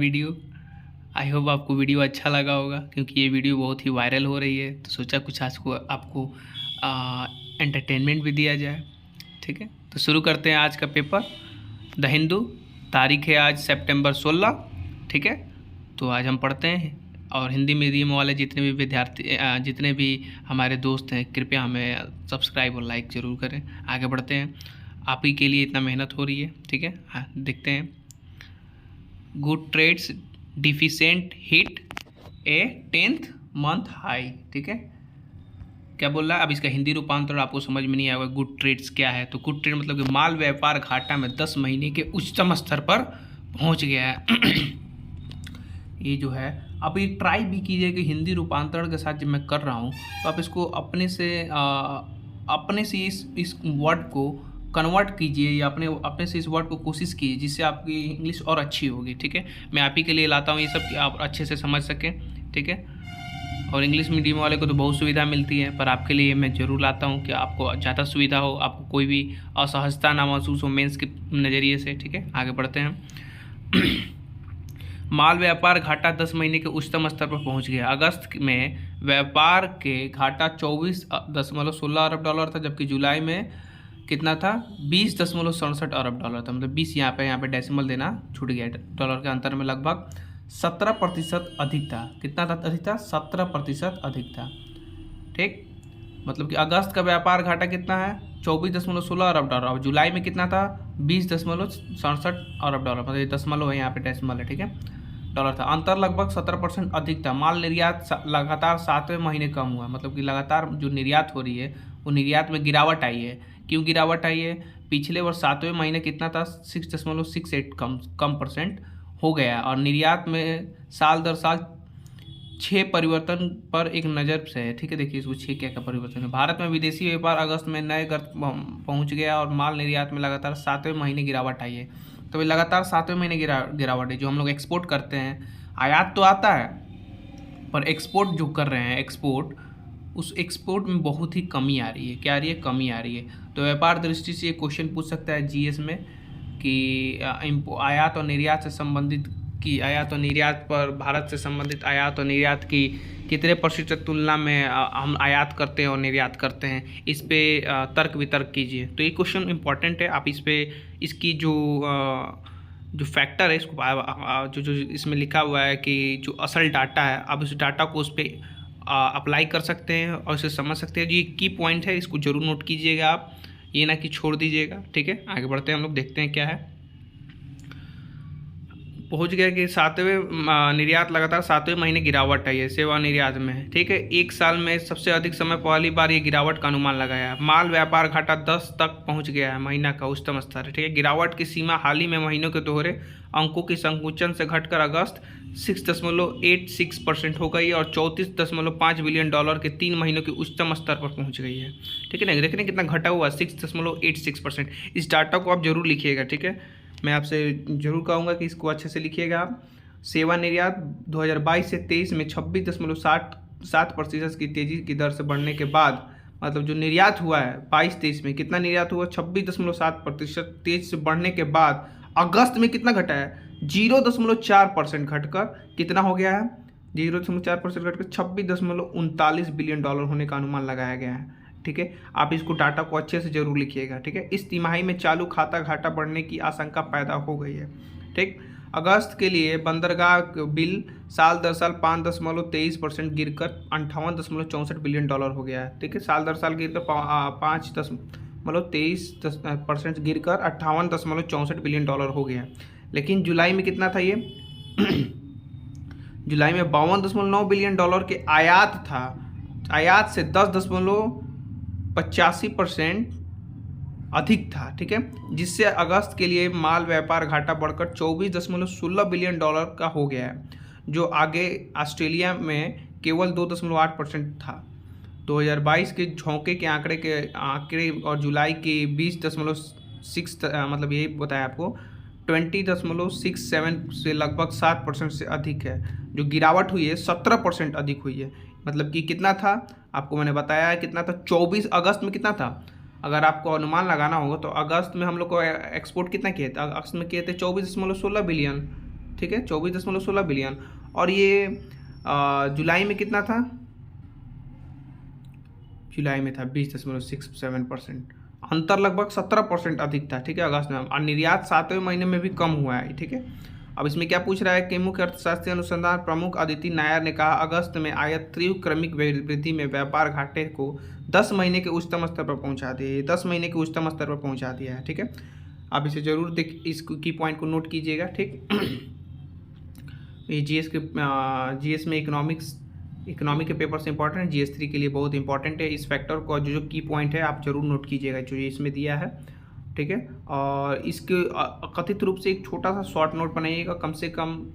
Video. I hope आपको video अच्छा लगा होगा, क्योंकि ये वीडियो बहुत ही वायरल हो रही है। तो सोचा कुछ आज को आपको एंटरटेनमेंट भी दिया जाए। ठीक है, तो शुरू करते हैं आज का पेपर। द हिंदू, तारीख है आज सितंबर 16। ठीक है, तो आज हम पढ़ते हैं। और हिंदी मीडियम वाले जितने भी विद्यार्थी जितने भी हमारे दोस्त हैं, कृपया हमें सब्सक्राइब और लाइक ज़रूर करें। आगे बढ़ते हैं, आप ही के लिए इतना मेहनत हो रही है। ठीक है, हाँ देखते हैं। गुड ट्रेड्स डिफिशेंट हिट ए 10th मंथ हाई। ठीक है, क्या बोल रहा है? अब इसका हिंदी रूपांतरण आपको समझ में नहीं आएगा। गुड ट्रेड्स क्या है? तो गुड ट्रेड मतलब कि माल व्यापार घाटा में 10 महीने के उच्चतम स्तर पर पहुंच गया है। ये जो है, आप ये ट्राई भी कीजिए कि हिंदी रूपांतरण के साथ जब मैं कर रहा हूँ तो आप इसको अपने से इस वर्ड को कन्वर्ट कीजिए, या अपने से इस वर्ड को कोशिश कीजिए, जिससे आपकी इंग्लिश और अच्छी होगी। ठीक है, मैं आप ही के लिए लाता हूँ ये सब कि आप अच्छे से समझ सकें। ठीक है, और इंग्लिश मीडियम वाले को तो बहुत सुविधा मिलती है, पर आपके लिए मैं ज़रूर लाता हूँ कि आपको ज़्यादा सुविधा हो, आपको कोई भी असहजता ना महसूस हो मेंस के नज़रिए से। ठीक है, आगे बढ़ते हैं। माल व्यापार घाटा 10 महीने के उच्चतम स्तर पर पहुंच गया। अगस्त में व्यापार के घाटा 24.16 अरब डॉलर था, जबकि जुलाई में कितना था? 20.67 अरब डॉलर था। मतलब 20 यहाँ पे डेसिमल देना छूट गया। डॉलर के अंतर में लगभग 17% अधिक था। कितना था अधिक था? 17% अधिक था। ठीक, मतलब कि अगस्त का व्यापार घाटा कितना है? 24.16 अरब डॉलर। और जुलाई में कितना था? 20.67 अरब डॉलर। मतलब ये दशमलव है, यहाँ पे डेसिमल है। ठीक है, डॉलर था। अंतर लगभग 17% अधिक था। माल निर्यात लगातार 7वें महीने कम हुआ। मतलब कि लगातार जो निर्यात हो रही है वो निर्यात में गिरावट आई है। क्यों गिरावट आई है? पिछले वर्ष 7वें महीने कितना था? 6.68 कम परसेंट हो गया। और निर्यात में साल दर साल 6 परिवर्तन पर एक नज़र से है। ठीक है, देखिए इसको 6 क्या परिवर्तन है। भारत में विदेशी व्यापार अगस्त में नए गर्त पहुंच गया और माल निर्यात में लगातार 7वें महीने गिरावट आई है। तो ये लगातार 7वें महीने गिरावट है। जो हम लोग एक्सपोर्ट करते हैं, आयात तो आता है, पर एक्सपोर्ट जो कर रहे हैं, उस एक्सपोर्ट में बहुत ही कमी आ रही है। क्या आ रही है? कमी आ रही है। तो व्यापार दृष्टि से ये क्वेश्चन पूछ सकता है जीएस में कि आयात और निर्यात से संबंधित आयात और निर्यात पर, भारत से संबंधित आयात और निर्यात की कितने प्रतिशत तुलना में हम आयात करते हैं और निर्यात करते हैं, इस पे तर्क वितर्क कीजिए। तो ये क्वेश्चन इंपॉर्टेंट है। आप इस पे इसकी जो फैक्टर है, इसको जो इसमें लिखा हुआ है कि जो असल डाटा है, आप उस डाटा को उस पर अप्लाई कर सकते हैं और इसे समझ सकते हैं। जो ये की पॉइंट है, इसको जरूर नोट कीजिएगा आप, ये ना कि छोड़ दीजिएगा। ठीक है, आगे बढ़ते हैं, हम लोग देखते हैं क्या है। पहुंच गया कि 7वें निर्यात लगातार 7वें महीने गिरावट आई है सेवा निर्यात में। ठीक है, एक साल में सबसे अधिक समय पहली बार ये गिरावट का अनुमान लगाया। माल व्यापार घाटा 10 तक पहुंच गया है, महीना का उच्चतम स्तर है। ठीक है, गिरावट की सीमा हाल ही में महीनों के दोहरे अंकों की संकुचन से घटकर अगस्त 6.86% हो गई और 34.5 बिलियन डॉलर के 3 महीनों के उच्चतम स्तर पर पहुंच गई है। ठीक है ना, देखने कितना घटा हुआ, 6.86%। इस डाटा को आप जरूर लिखिएगा। ठीक है, मैं आपसे जरूर कहूँगा कि इसको अच्छे से लिखिएगा आप। सेवा निर्यात 2022 से 23 में 26.7% की तेज़ी की दर से बढ़ने के बाद, मतलब जो निर्यात हुआ है 22-23 में, कितना निर्यात हुआ? 26.7% तेज से बढ़ने के बाद अगस्त में कितना घटा है? 0.4% घटकर कितना हो गया है? 0.4% घटकर 26.39 बिलियन डॉलर होने का अनुमान लगाया गया है। ठीक है, आप इसको डाटा को अच्छे से जरूर लिखिएगा। ठीक है, इस तिमाही में चालू खाता घाटा बढ़ने की आशंका पैदा हो गई है। ठीक, अगस्त के लिए बंदरगाह बिल साल दर साल 5.23% गिरकर 58.64 बिलियन डॉलर हो गया है। ठीक है, साल दर साल गिरकर 5.23% गिरकर 58.64 बिलियन डॉलर हो गया है। लेकिन जुलाई में कितना था ये? जुलाई में 52.9 बिलियन डॉलर के आयात था। आयात से 10.85% अधिक था। ठीक है, जिससे अगस्त के लिए माल व्यापार घाटा बढ़कर 24.16 बिलियन डॉलर का हो गया है, जो आगे ऑस्ट्रेलिया में केवल 2.8% था। 2022 के झोंके के आंकड़े और जुलाई के 20.6 मतलब यही बताया आपको 20.67 से लगभग 7% से अधिक है। जो गिरावट हुई है 17% अधिक हुई है। मतलब कि कितना था आपको मैंने बताया है, कितना था? 24 अगस्त में कितना था? अगर आपको अनुमान लगाना होगा तो अगस्त में हम लोग को एक्सपोर्ट कितना किए थे? अगस्त में किए थे 24.16 बिलियन। ठीक है, 24.16 बिलियन। और ये जुलाई में कितना था? जुलाई में था 20.67%। अंतर लगभग 17% अधिक था, ठीक है, अगस्त में। और निर्यात 7वें महीने में भी कम हुआ है, ठीक है। अब इसमें क्या पूछ रहा है कि मुख्य अर्थशास्त्री अनुसंधान प्रमुख अदिति नायर ने कहा अगस्त में आयत तीव्र क्रमिक वृद्धि में व्यापार घाटे को 10 महीने के उच्चतम स्तर पर पहुंचा दिया, 10 महीने के उच्चतम स्तर पर पहुंचा दिया है, ठीक है। आप इसे जरूर इस की पॉइंट को नोट कीजिएगा, ठीक। ये जीएस में इकोनॉमिक के पेपर से इंपॉर्टेंट है, GS3 के लिए बहुत इंपॉर्टेंट है। इस फैक्टर को जो की पॉइंट है आप जरूर नोट कीजिएगा जो इसमें दिया है, ठीक है। और इसके कथित रूप से एक छोटा सा शॉर्ट नोट बनाइएगा, कम से कम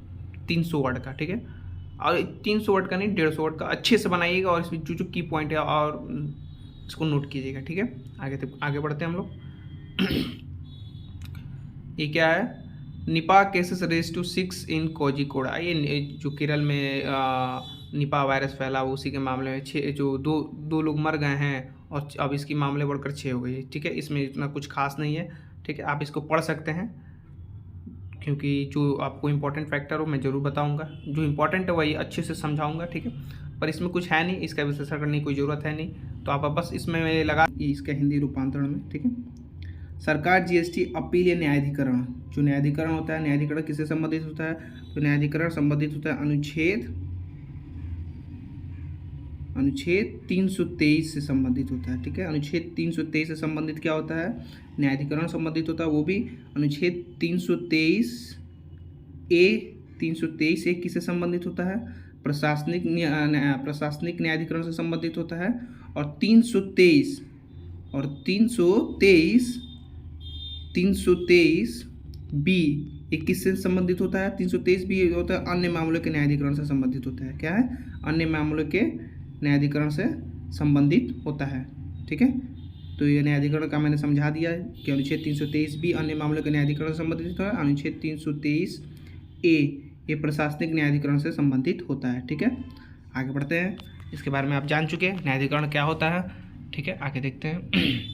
300 वर्ड का, ठीक है। और 300 वर्ड का नहीं, 150 वर्ड का अच्छे से बनाइएगा, और इसमें जो की पॉइंट है और इसको नोट कीजिएगा, ठीक है। आगे बढ़ते हैं हम लोग। ये क्या है? निपा केसेस रेज टू 6 इन कोझिकोड। ये जो केरल में निपा वायरस फैला उसी के मामले में 6 जो दो लोग मर गए हैं, और अब इसकी मामले बढ़कर 6 हो गई, ठीक है। इसमें इतना कुछ खास नहीं है, ठीक है। आप इसको पढ़ सकते हैं, क्योंकि जो आपको इम्पोर्टेंट फैक्टर हो मैं ज़रूर बताऊंगा, जो इम्पोर्टेंट है वही अच्छे से समझाऊंगा, ठीक है। पर इसमें कुछ है नहीं, इसका विश्लेषण करने की कोई ज़रूरत है नहीं, तो आप बस इसमें लगा इसका हिंदी रूपांतरण में, ठीक है। सरकार GST अपील या न्यायाधिकरण, जो न्यायाधिकरण होता है, न्यायाधिकरण किससे संबंधित होता है? तो न्यायाधिकरण संबंधित होता है अनुच्छेद 323 से संबंधित होता है, ठीक है। अनुच्छेद 323 से संबंधित क्या होता है? न्यायाधिकरण संबंधित होता है, वो भी अनुच्छेद 323 ए किससे संबंधित होता है? प्रशासनिक न्यायाधिकरण से संबंधित होता है। और 323 बी ये किससे संबंधित होता है? 323 बी होता है अन्य मामलों के न्यायाधिकरण से संबंधित होता है। क्या है? अन्य मामलों के न्यायाधिकरण से संबंधित होता है, ठीक है। तो ये न्यायाधिकरण का मैंने समझा दिया है कि अनुच्छेद 323 बी अन्य मामलों के न्यायाधिकरण से संबंधित होता है, अनुच्छेद 323 ए ये प्रशासनिक न्यायाधिकरण से संबंधित होता है, ठीक है। आगे बढ़ते हैं, इसके बारे में आप जान चुके हैं न्यायाधिकरण क्या होता है, ठीक है। आगे देखते हैं।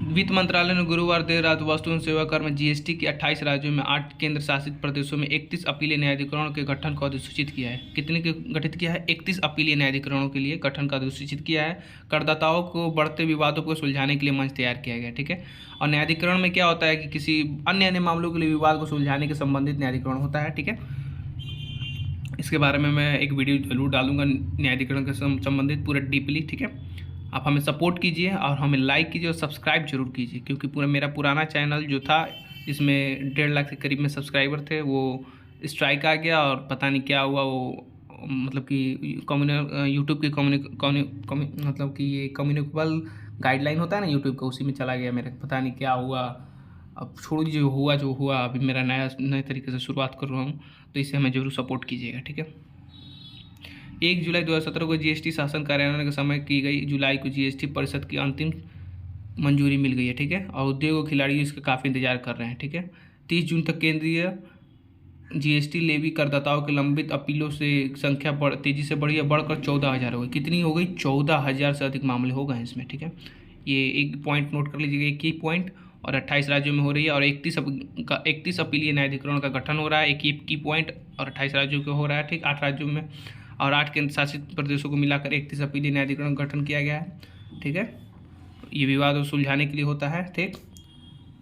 वित्त मंत्रालय ने गुरुवार देर रात वस्तु एवं सेवा कर में GST के 28 राज्यों में 8 केंद्र शासित प्रदेशों में 31 अपीलीय न्यायाधिकरणों के गठन को अधिसूचित किया है। कितने के गठित किया है? 31 अपीलीय न्यायाधिकरणों के लिए गठन का अधिसूचित किया है। करदाताओं को बढ़ते विवादों को सुलझाने के लिए मंच तैयार किया गया, ठीक है। और न्यायाधिकरण में क्या होता है कि किसी अन्य मामलों के लिए विवाद को सुलझाने के संबंधित न्यायाधिकरण होता है, ठीक है। इसके बारे में मैं एक वीडियो जरूर डालूंगा न्यायाधिकरण के संबंधित पूरा डीपली, ठीक है। आप हमें सपोर्ट कीजिए और हमें लाइक कीजिए और सब्सक्राइब जरूर कीजिए, क्योंकि पूरा मेरा पुराना चैनल जो था इसमें 1.5 लाख के करीब में सब्सक्राइबर थे, वो स्ट्राइक आ गया और पता नहीं क्या हुआ। वो मतलब कि यूट्यूब की मतलब कि ये कम्युनिकेबल गाइडलाइन होता है ना यूट्यूब का, उसी में चला गया मेरे, पता नहीं क्या हुआ। अब छोड़ दीजिए, जो हुआ अभी मेरा नए तरीके से शुरुआत कर रहा हूँ, तो इसे हमें जरूर सपोर्ट कीजिएगा, ठीक है। 1 जुलाई 2017 को GST शासन कार्यान्वयन के समय की गई जुलाई को GST परिषद की अंतिम मंजूरी मिल गई है, ठीक है। और उद्योग और खिलाड़ी इसका काफ़ी इंतजार कर रहे हैं, ठीक है। 30 जून तक केंद्रीय GST लेवी करदाताओं के लंबित अपीलों से संख्या तेजी से बढ़ी है, बढ़कर 14,000 हो गई। कितनी हो गई? 14,000 से अधिक मामले हो गए इसमें, ठीक है। ये एक पॉइंट नोट कर लीजिएगा, एक ही पॉइंट। और 28 राज्यों में हो रही है, और 31 अपीलीय न्यायाधिकरणों का गठन हो रहा है, एक ही की पॉइंट, और 28 राज्यों का हो रहा है, ठीक। 8 राज्यों में और 8 केंद्र शासित प्रदेशों को मिलाकर 31 अपीलीय न्यायाधिकरण का गठन किया गया है, ठीक है। ये विवाद सुलझाने के लिए होता है, ठीक।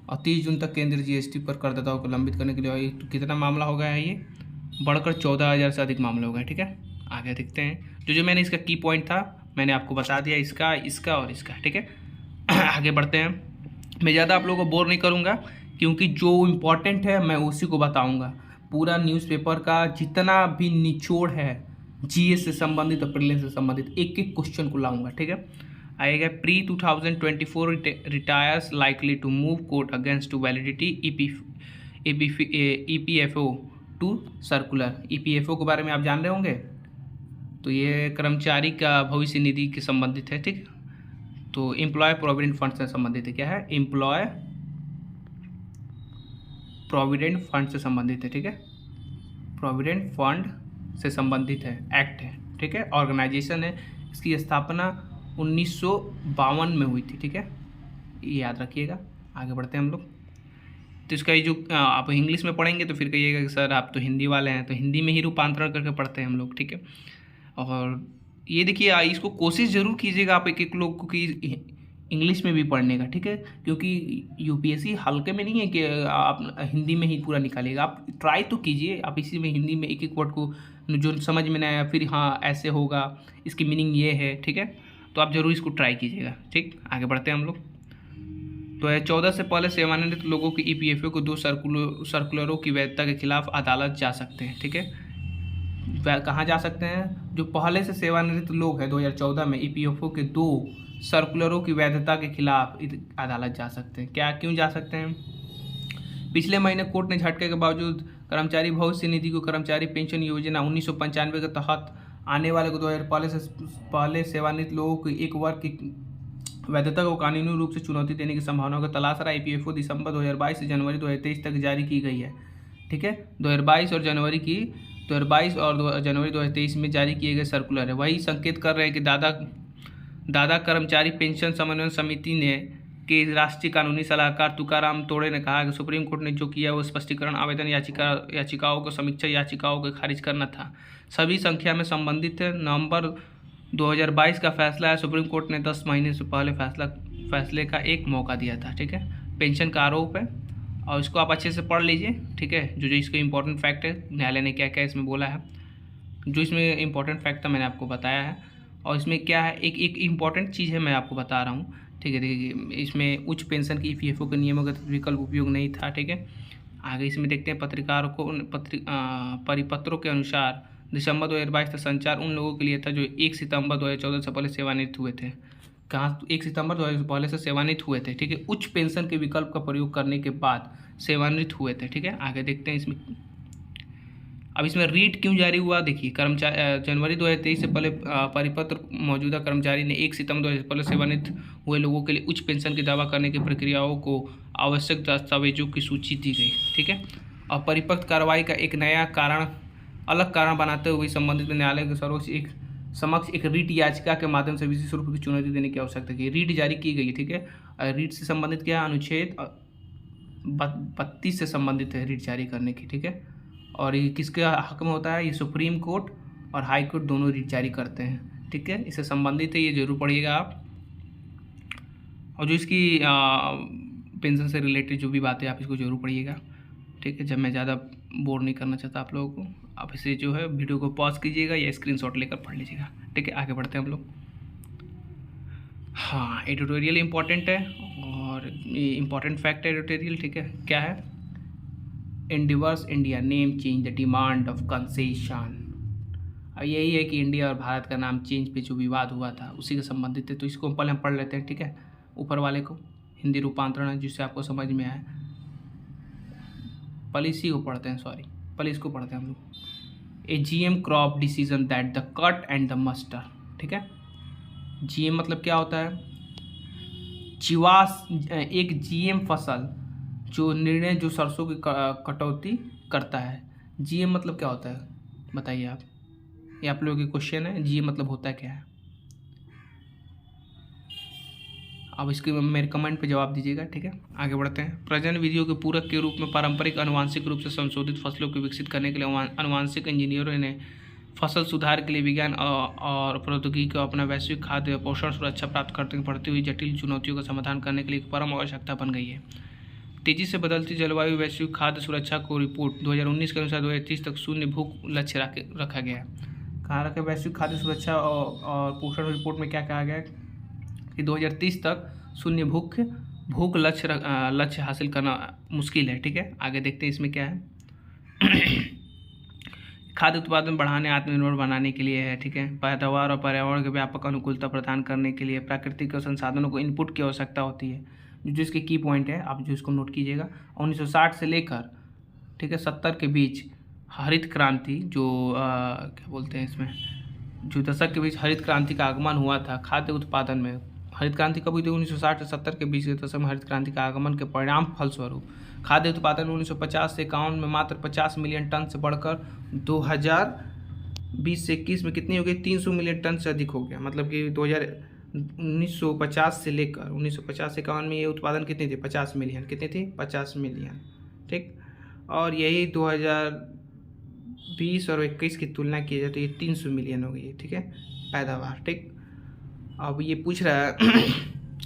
और 30 जून तक केंद्रीय GST पर करदाताओं को लंबित करने के लिए कितना मामला हो गया है? ये बढ़कर 14,000 से अधिक मामले हो गए, ठीक है। आगे देखते हैं, जो मैंने इसका की पॉइंट था मैंने आपको बता दिया, इसका और इसका, ठीक है। आगे बढ़ते हैं। मैं ज़्यादा आप लोगों को बोर नहीं करूँगा, क्योंकि जो इम्पोर्टेंट है मैं उसी को बताऊँगा। पूरा न्यूज़पेपर का जितना भी निचोड़ है GS से संबंधित और प्रीलिम्स से संबंधित एक एक क्वेश्चन को लाऊंगा, ठीक है। आएगा pre 2024 retirees likely to move court against to validity EPFO to circular. EPFO के बारे में आप जान रहे होंगे, तो ये कर्मचारी का भविष्य निधि के संबंधित है, ठीक। तो एम्प्लॉय प्रोविडेंट फंड से संबंधित है। क्या है? एम्प्लॉय प्रोविडेंट फंड से संबंधित है, ठीक है। प्रोविडेंट फंड से संबंधित है, एक्ट है, ठीक है। ऑर्गेनाइजेशन है, इसकी स्थापना 1952 में हुई थी, ठीक है, ये याद रखिएगा। आगे बढ़ते हैं हम लोग। तो इसका ये जो आप इंग्लिश में पढ़ेंगे तो फिर कहिएगा कि सर आप तो हिंदी वाले हैं, तो हिंदी में ही रूपांतरण करके पढ़ते हैं हम लोग, ठीक है। और ये देखिए इसको कोशिश ज़रूर कीजिएगा आप एक एक लोग को कि इंग्लिश में भी पढ़ने का, ठीक है, क्योंकि यूपीएससी हल्के में नहीं है कि आप हिंदी में ही पूरा निकालिएगा। आप ट्राई तो कीजिए, आप इसी में हिंदी में एक एक वर्ड को जो समझ में ना आया फिर हाँ ऐसे होगा, इसकी मीनिंग ये है, ठीक है, तो आप ज़रूर इसको ट्राई कीजिएगा। ठीक, आगे बढ़ते हैं हम लोग। तो है 14 से पहले सेवानिवृत्त लोगों की ईपीएफओ को 2 सर्कुलरों की वैधता के खिलाफ अदालत जा सकते हैं, ठीक है। कहाँ जा सकते हैं? जो पहले से सेवानिवृत्त लोग हैं 2014 में ईपीएफओ के 2 सर्कुलरों की वैधता के खिलाफ अदालत जा सकते हैं। क्या, क्यों जा सकते हैं? पिछले महीने कोर्ट ने झटके के बावजूद कर्मचारी भविष्य निधि को कर्मचारी पेंशन योजना 1995 के तहत आने वाले को 2000 से पहले सेवानिवृत्त लोगों की एक वर्ग की वैधता को कानूनी रूप से चुनौती देने की संभावनाओं का तलाश रहा। ईपीएफओ दिसंबर 2022 से जनवरी 2023 तक जारी की गई है, ठीक है। 2022 और जनवरी 2023 में जारी किए गए सर्कुलर है। वही संकेत कर रहे हैं कि दादा कर्मचारी पेंशन समन्वय समिति ने के राष्ट्रीय कानूनी सलाहकार तुकाराम तोड़े ने कहा कि सुप्रीम कोर्ट ने जो किया वो स्पष्टीकरण आवेदन याचिकाओं को समीक्षा याचिकाओं को खारिज करना था। सभी संख्या में संबंधित है। नवंबर 2022 का फैसला है। सुप्रीम कोर्ट ने 10 महीने से पहले फैसले का एक मौका दिया था, ठीक है। पेंशन का आरोप है और इसको आप अच्छे से पढ़ लीजिए, ठीक है। जो इसके इंपॉर्टेंट फैक्ट है, न्यायालय ने क्या क्या इसमें बोला है, जो इसमें इंपॉर्टेंट फैक्ट था मैंने आपको बताया है। और इसमें क्या है, एक इम्पॉर्टेंट चीज़ है, मैं आपको बता रहा हूँ, ठीक है। देखिए इसमें उच्च पेंशन की ईपीएफओ के नियमों का विकल्प उपयोग नहीं था, ठीक है। आगे इसमें देखते हैं पत्रकारों को परिपत्रों के अनुसार दिसंबर 2022 तक संचार उन लोगों के लिए था जो 1 सितंबर 2014 से पहले सेवानिवृत्त हुए थे। कहाँ? 1 सितंबर 2000 से पहले से सेवानिवृत्त हुए थे, ठीक है। उच्च पेंशन के विकल्प का प्रयोग करने के बाद सेवानिवृत्त हुए थे, ठीक है। आगे देखते हैं इसमें। अब इसमें रीट क्यों जारी हुआ? देखिए कर्मचारी जनवरी 2023 से पहले परिपत्र मौजूदा कर्मचारी ने 1 सितंबर 2000 से पहले सेवानिवृत्त हुए लोगों के लिए उच्च पेंशन की दावा करने की प्रक्रियाओं को आवश्यक दस्तावेजों की सूची दी गई, ठीक है। और परिपत्र कार्रवाई का एक नया कारण अलग कारण बनाते हुए संबंधित न्यायालय के समक्ष एक रीट याचिका के माध्यम से विशेष रूप की चुनौती देने की आवश्यकता की। रीट जारी की गई, ठीक है। रीट से संबंधित क्या? अनुच्छेद 32 से संबंधित है रीट जारी करने की, ठीक है। और ये किसके हक में होता है? ये सुप्रीम कोर्ट और हाई कोर्ट दोनों रीट जारी करते हैं, ठीक है। इससे संबंधित है, ये जरूर पढ़िएगा आप। और जो इसकी पेंशन से रिलेटेड जो भी बातें आप इसको जरूर पढ़िएगा, ठीक है। जब मैं ज़्यादा बोर नहीं करना चाहता आप लोगों को, आप इसे जो है वीडियो को पॉज कीजिएगा या स्क्रीनशॉट लेकर पढ़ लीजिएगा, ठीक है। आगे बढ़ते हैं हम लोग। हाँ, एडिटोरियल इम्पॉर्टेंट है और ये इम्पॉर्टेंट फैक्ट है एडिटोरियल, ठीक है। क्या है? Endeavours India name change the demand of concession. अब यही है कि इंडिया और भारत का नाम चेंज पे जो विवाद हुआ था उसी के संबंधित है, तो इसको पहले हम पढ़ लेते हैं, ठीक है। ऊपर वाले को हिंदी रूपांतरण है जिससे आपको समझ में आए। पहले इसी को पढ़ते हैं, सॉरी, पहले इसको पढ़ते हैं हम लोग। A GM crop decision that the cut and the muster, ठीक है। जीएम मतलब क्या होता है? जीवाश, एक जीएम फसल जो निर्णय जो सरसों की कटौती करता है। जीएम मतलब क्या होता है बताइए आप? ये आप लोगों की क्वेश्चन है, जीएम मतलब होता है क्या है? अब इसके मेरे कमेंट पे जवाब दीजिएगा, ठीक है। आगे बढ़ते हैं। प्रजनन विधियों के पूरक के रूप में पारंपरिक आनुवांशिक रूप से संशोधित फसलों को विकसित करने के लिए आनुवांशिक इंजीनियरों ने फसल सुधार के लिए विज्ञान और प्रौद्योगिकी को अपना वैश्विक खाद्य पोषण सुरक्षा प्राप्त करते बढ़ती हुई जटिल चुनौतियों का समाधान करने के लिए एक परम आवश्यकता बन गई है। तेजी से बदलती जलवायु वैश्विक खाद्य सुरक्षा को रिपोर्ट 2019 के अनुसार 2030 तक शून्य भूख लक्ष्य रखा गया है। कहाँ रखा? वैश्विक खाद्य सुरक्षा और पोषण रिपोर्ट में क्या कहा गया है कि 2030 तक शून्य भूख लक्ष्य हासिल करना मुश्किल है, ठीक है। आगे देखते हैं इसमें क्या है। खाद्य उत्पादन बढ़ाने, आत्मनिर्भर बनाने के लिए है, ठीक है। पैदावार और पर्यावरण के व्यापक अनुकूलता प्रदान करने के लिए प्राकृतिक संसाधनों को इनपुट की आवश्यकता होती है। जो इसके की पॉइंट है आप जो इसको नोट कीजिएगा। 1960 से लेकर, ठीक है, 70 के बीच हरित क्रांति जो क्या बोलते हैं इसमें, जो दशक के बीच हरित क्रांति का आगमन हुआ था खाद्य उत्पादन में। हरित क्रांति कब हुई थी? 1960 से 70 के बीच के दशक में हरित क्रांति का आगमन के परिणाम फलस्वरूप खाद्य उत्पादन 1950 से 51 में मात्र 50 मिलियन टन से बढ़कर 2020 से 21 में कितनी हो गई? 300 मिलियन टन से अधिक हो गया। मतलब कि 1950 से लेकर 1950 से 51 में ये उत्पादन कितनी थी? 50 मिलियन। कितनी थी? 50 मिलियन, ठीक। और यही 2020 और 21 की तुलना की जाए तो ये 300 मिलियन हो गई है, ठीक है, पैदावार। ठीक। अब ये पूछ रहा है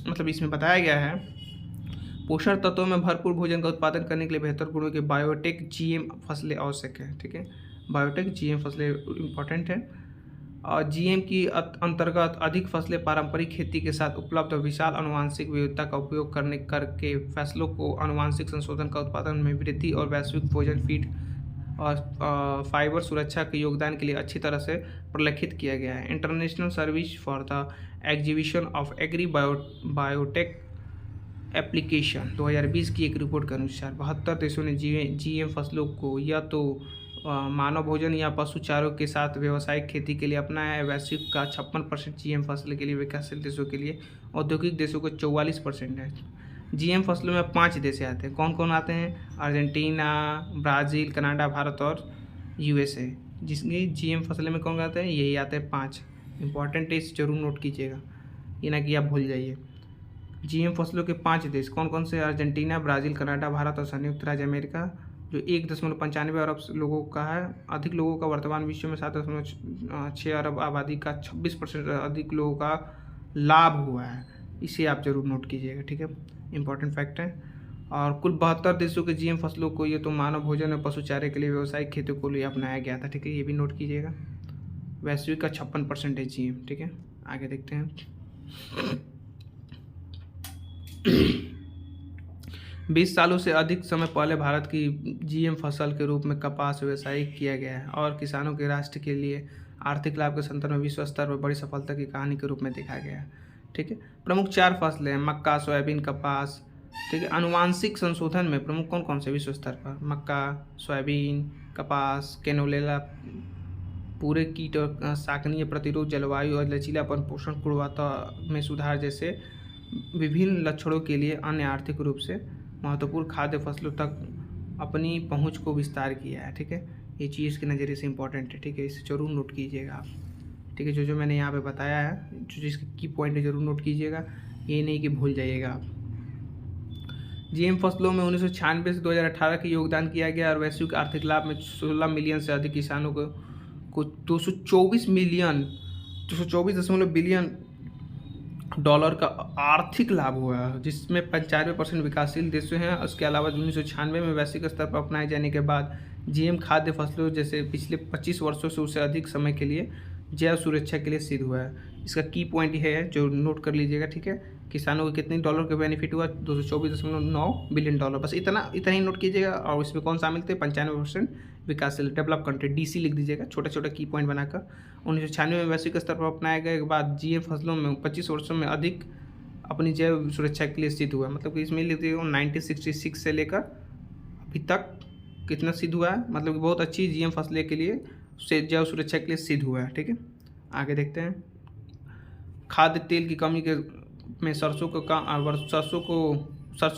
मतलब इसमें बताया गया है पोषण तत्वों में भरपूर भोजन का उत्पादन करने के लिए बेहतर गुणों के बायोटेक जीएम फसलें आवश्यक है। ठीक है, बायोटेक जीएम फसलें इम्पॉर्टेंट है। और जीएम की अंतर्गत अधिक फसलें पारंपरिक खेती के साथ उपलब्ध और विशाल आनुवंशिक विविधता का उपयोग करके फसलों को आनुवंशिक संशोधन का उत्पादन में वृद्धि और वैश्विक भोजन फीड और फाइबर सुरक्षा के योगदान के लिए अच्छी तरह से प्रलेखित किया गया है। International service for the exhibition of agri biotech application 2020 की एक रिपोर्ट के अनुसार 72 देशों ने जीएम फसलों को या तो मानव भोजन या पशु चारों के साथ व्यावसायिक खेती के लिए अपनाया है। वैश्विक का 56% जीएम फसलों के लिए विकासशील देशों के लिए, औद्योगिक देशों को 44% है। जीएम फसलों में 5 देश आते हैं। कौन कौन आते हैं? अर्जेंटीना, ब्राज़ील, कनाडा, भारत और यूएसए। जिसकी जीएम फसलें में कौन आते हैं? यही आते हैं 5। इंपॉर्टेंट है, इस जरूर नोट कीजिएगा, ये ना कि आप भूल जाइए। जीएम फसलों के 5 देश कौन कौन से? अर्जेंटीना, ब्राज़ील, कनाडा, भारत और संयुक्त राज्य अमेरिका, जो 1.95 अरब लोगों का है। अधिक लोगों का वर्तमान विश्व में 7.6 अरब आबादी का 26% अधिक लोगों का लाभ हुआ है। इसे आप जरूर नोट कीजिएगा, ठीक है, इंपॉर्टेंट फैक्ट है। और कुल 72 देशों के जीएम फसलों को ये तो मानव भोजन और पशु चारे के लिए व्यवसायिक खेती को लिए अपनाया गया था, ठीक है, ये भी नोट कीजिएगा। वैश्विक का 56% है जीएम, ठीक है। आगे देखते हैं। 20 सालों से अधिक समय पहले भारत की जीएम फसल के रूप में कपास व्यवसायिक किया गया है और किसानों के राष्ट्र के लिए आर्थिक लाभ के संदर्भ में विश्व स्तर पर बड़ी सफलता की कहानी के रूप में देखा गया है, ठीक है। प्रमुख 4 फसलें हैं, मक्का, सोयाबीन, कपास, ठीक है। आनुवांशिक संशोधन में प्रमुख कौन कौन से विश्व स्तर पर? मक्का, सोयाबीन, कपास, कैनोला, पूरे कीट और शाकनीय प्रतिरोध, जलवायु और लचीलापन, पोषण, गुणवत्ता में सुधार जैसे विभिन्न लक्षणों के लिए अन्य आर्थिक रूप से महत्वपूर्ण खाद्य फसलों तक अपनी पहुंच को विस्तार किया है, ठीक है। ये चीज़ के नज़रिए से इंपॉर्टेंट है, ठीक है, इसे जरूर नोट कीजिएगा आप, ठीक है। जो मैंने यहाँ पे बताया है, जो जिसके की पॉइंट है जरूर नोट कीजिएगा, ये नहीं कि भूल जाइएगा आप। जीएम फसलों में 1996 से 2018 का योगदान किया गया और वैश्विक आर्थिक लाभ में 16 मिलियन से अधिक किसानों को 224 बिलियन डॉलर का आर्थिक लाभ हुआ है, जिसमें 95% विकासशील देशों हैं। उसके अलावा 1996 में वैश्विक स्तर पर अपनाए जाने के बाद जीएम खाद्य फसलों जैसे पिछले 25 वर्षों से उससे अधिक समय के लिए जैव सुरक्षा के लिए सिद्ध हुआ है। इसका की पॉइंट है जो नोट कर लीजिएगा, ठीक है। किसानों को कितने डॉलर का बेनिफिट हुआ? 224.9 बिलियन डॉलर, बस इतना ही नोट कीजिएगा। और इसमें कौन शामिल थे? 95% विकासशील डेवलप कंट्री, डीसी लिख दीजिएगा, छोटा छोटा की पॉइंट बनाकर। 1996 में वैश्विक स्तर पर अपनाए गए के बाद जीएम फसलों में 25 वर्षों में अधिक अपनी जैव सुरक्षा के लिए सिद्ध हुआ। मतलब कि इसमें लिख दीजिएगा 1966 से लेकर अभी तक कितना सिद्ध हुआ है, मतलब कि बहुत अच्छी जीएम फसलें के लिए जैव सुरक्षा के लिए सिद्ध हुआ है, ठीक है। आगे देखते हैं। खाद्य तेल की कमी के में सरसों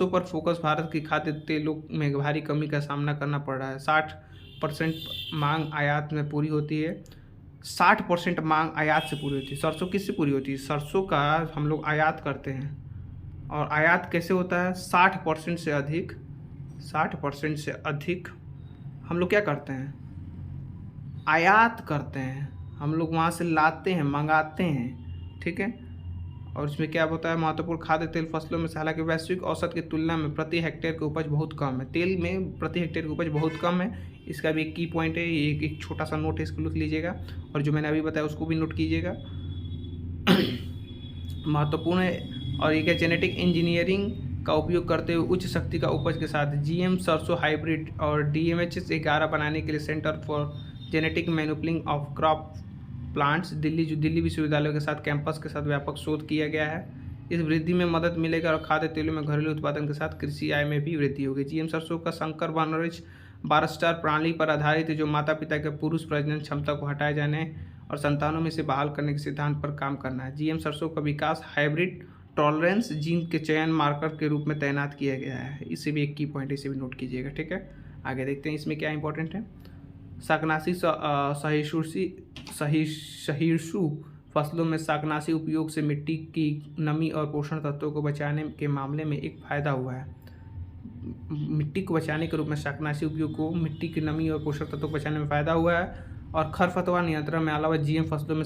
पर फोकस। भारत की खाद्य तेलों में भारी कमी का सामना करना पड़ रहा है। 60% मांग आयात में पूरी होती है। 60% मांग आयात से पूरी होती है। सरसों किससे पूरी होती है? सरसों का हम लोग आयात करते हैं, और आयात कैसे होता है? 60% से अधिक हम लोग क्या करते हैं? आयात करते हैं, हम लोग वहाँ से लाते हैं, मंगाते हैं, ठीक है। और इसमें क्या होता है? महत्वपूर्ण खाद्य तेल फसलों में, हालांकि वैश्विक औसत की तुलना में प्रति हेक्टेयर की उपज बहुत कम है। तेल में प्रति हेक्टेयर की उपज बहुत कम है, इसका भी एक की पॉइंट है। ये एक छोटा सा नोट है, इसको लिख लीजिएगा। और जो मैंने अभी बताया उसको भी नोट कीजिएगा, महत्वपूर्ण है। और एक है जेनेटिक इंजीनियरिंग का उपयोग करते हुए उच्च शक्ति का उपज के साथ जीएम सरसों हाइब्रिड और DMH11 बनाने के लिए centre for genetic manipulating of crop plants Delhi विश्वविद्यालय के साथ कैंपस के साथ व्यापक शोध किया गया है। इस वृद्धि में मदद मिलेगा और खाद्य तेलों में घरेलू उत्पादन के साथ कृषि आय में भी वृद्धि होगी। जीएम सरसों का संकर वनरिच 12 स्टार प्रणाली पर आधारित है, जो माता पिता के पुरुष प्रजनन क्षमता को हटाए जाने और संतानों में से बहाल करने के सिद्धांत पर काम करना है। जीएम सरसों का विकास हाइब्रिड टॉलरेंस जीन के चयन मार्कर के रूप में तैनात किया गया है। इसे भी एक की पॉइंट, इसे भी नोट कीजिएगा, ठीक है। आगे देखते हैं इसमें क्या इंपॉर्टेंट है। शाकनाशी सहिष्णु फसलों में शाकनाशी उपयोग से मिट्टी की नमी और पोषण तत्वों को बचाने के मामले में एक फ़ायदा हुआ है। मिट्टी को बचाने के रूप में शाकनाशी उपयोग को मिट्टी की नमी और पोषक तत्वों को बचाने में फ़ायदा हुआ है। और खरपतवार नियंत्रण में अलावा जीएम फसलों में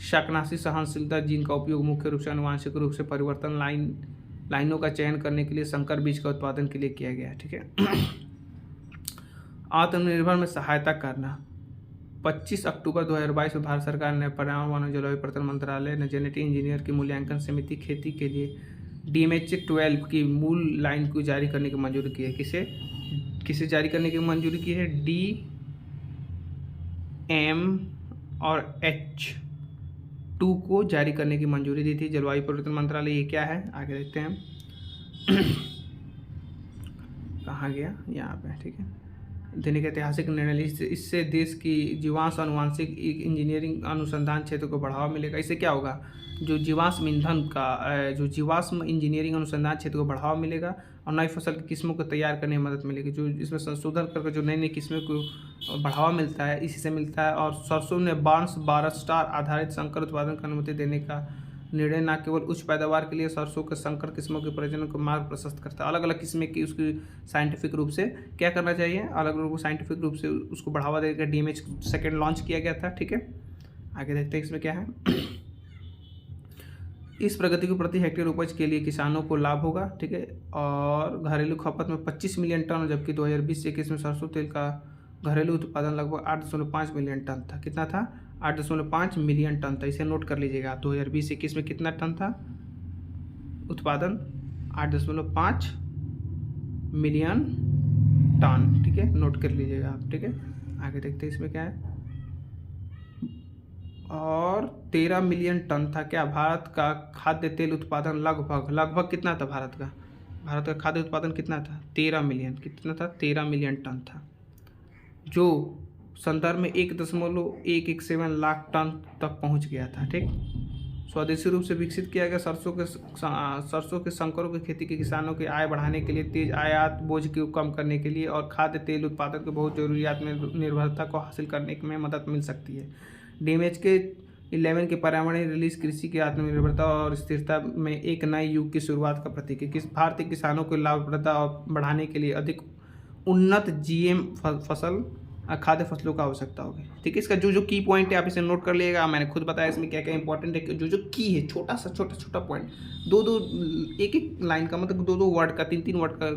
शाकनाशी सहनशीलता जीन का उपयोग मुख्य रूप से आनुवांशिक रूप से परिवर्तन लाइनों का चयन करने के लिए संकर बीज का उत्पादन के लिए किया गया है। ठीक है। आत्मनिर्भर में सहायता करना। 25 अक्टूबर 2022 में भारत सरकार ने पर्यावरण वन और जलवायु परिवर्तन मंत्रालय ने जेनेटिक इंजीनियर की मूल्यांकन समिति खेती के लिए DMH-12 की मूल लाइन को जारी करने की मंजूरी की है। किसे जारी करने की मंजूरी की है? DM और H2 को जारी करने की मंजूरी दी थी जलवायु परिवर्तन मंत्रालय। ये क्या है आगे देखते हैं हम। कहाँ गया? यहाँ पे। ठीक है। दैनिक ऐतिहासिक निर्णय इससे देश की जीवाश्म आनुवांशिक इंजीनियरिंग अनुसंधान क्षेत्र को बढ़ावा मिलेगा। इससे क्या होगा? जो जीवाश्म ईंधन का जो जीवाश्म इंजीनियरिंग अनुसंधान क्षेत्र को बढ़ावा मिलेगा और नई फसल की किस्मों को तैयार करने में मदद मिलेगी। जो इसमें संशोधन करके जो नई नई किस्मों को बढ़ावा मिलता है इसी से मिलता है। और सरसों ने बांस 12 स्टार आधारित संकर उत्पादन की अनुमति देने का निर्णय न केवल उच्च पैदावार के लिए सरसों के संकर किस्मों के प्रजनन को मार्ग प्रशस्त करता है। अलग अलग किस्में की उसकी साइंटिफिक रूप से क्या करना चाहिए? अलग अलग साइंटिफिक रूप से उसको बढ़ावा देकर DMH सेकेंड लॉन्च किया गया था। ठीक है। आगे देखते हैं इसमें क्या है। इस प्रगति को प्रति हेक्टेयर उपज के लिए किसानों को लाभ होगा। ठीक है। और घरेलू खपत में 25 मिलियन टन, जबकि 2020 से 21 में सरसों तेल का घरेलू उत्पादन लगभग 8.5 मिलियन टन था। कितना था? 8.5 मिलियन टन था। इसे नोट कर लीजिएगा आप। 2020 से 21 में कितना टन था उत्पादन? 8.5 मिलियन टन। ठीक है। नोट कर लीजिएगा आप। ठीक है। आगे देखते हैं इसमें क्या है। और 13 मिलियन टन था क्या भारत का खाद्य तेल उत्पादन? लगभग कितना था भारत का खाद्य उत्पादन कितना था? 13 मिलियन। कितना था? 13 मिलियन टन था, जो संदर्भ में 1.117 लाख टन तक पहुंच गया था। ठीक। स्वदेशी रूप से विकसित किया गया सरसों के संकरों की खेती के किसानों की आय बढ़ाने के लिए, तेज आयात बोझ को कम करने के लिए और खाद्य तेल उत्पादन के बहुत जरूरियात में निर्भरता को हासिल करने में मदद मिल सकती है। DMH-11 के पर्यावरणीय रिलीज कृषि की आत्मनिर्भरता और स्थिरता में एक नए युग की शुरुआत का प्रतीक है। भारतीय किसानों को लाभप्रदता और बढ़ाने के लिए अधिक उन्नत GM फसल खाद्य फसलों का आवश्यकता होगी। ठीक है। इसका जो की पॉइंट है आप इसे नोट कर लीजिएगा। मैंने खुद बताया इसमें क्या क्या इंपॉर्टेंट है। जो की है छोटा पॉइंट, एक लाइन का मतलब 2 वर्ड का 3 वर्ड का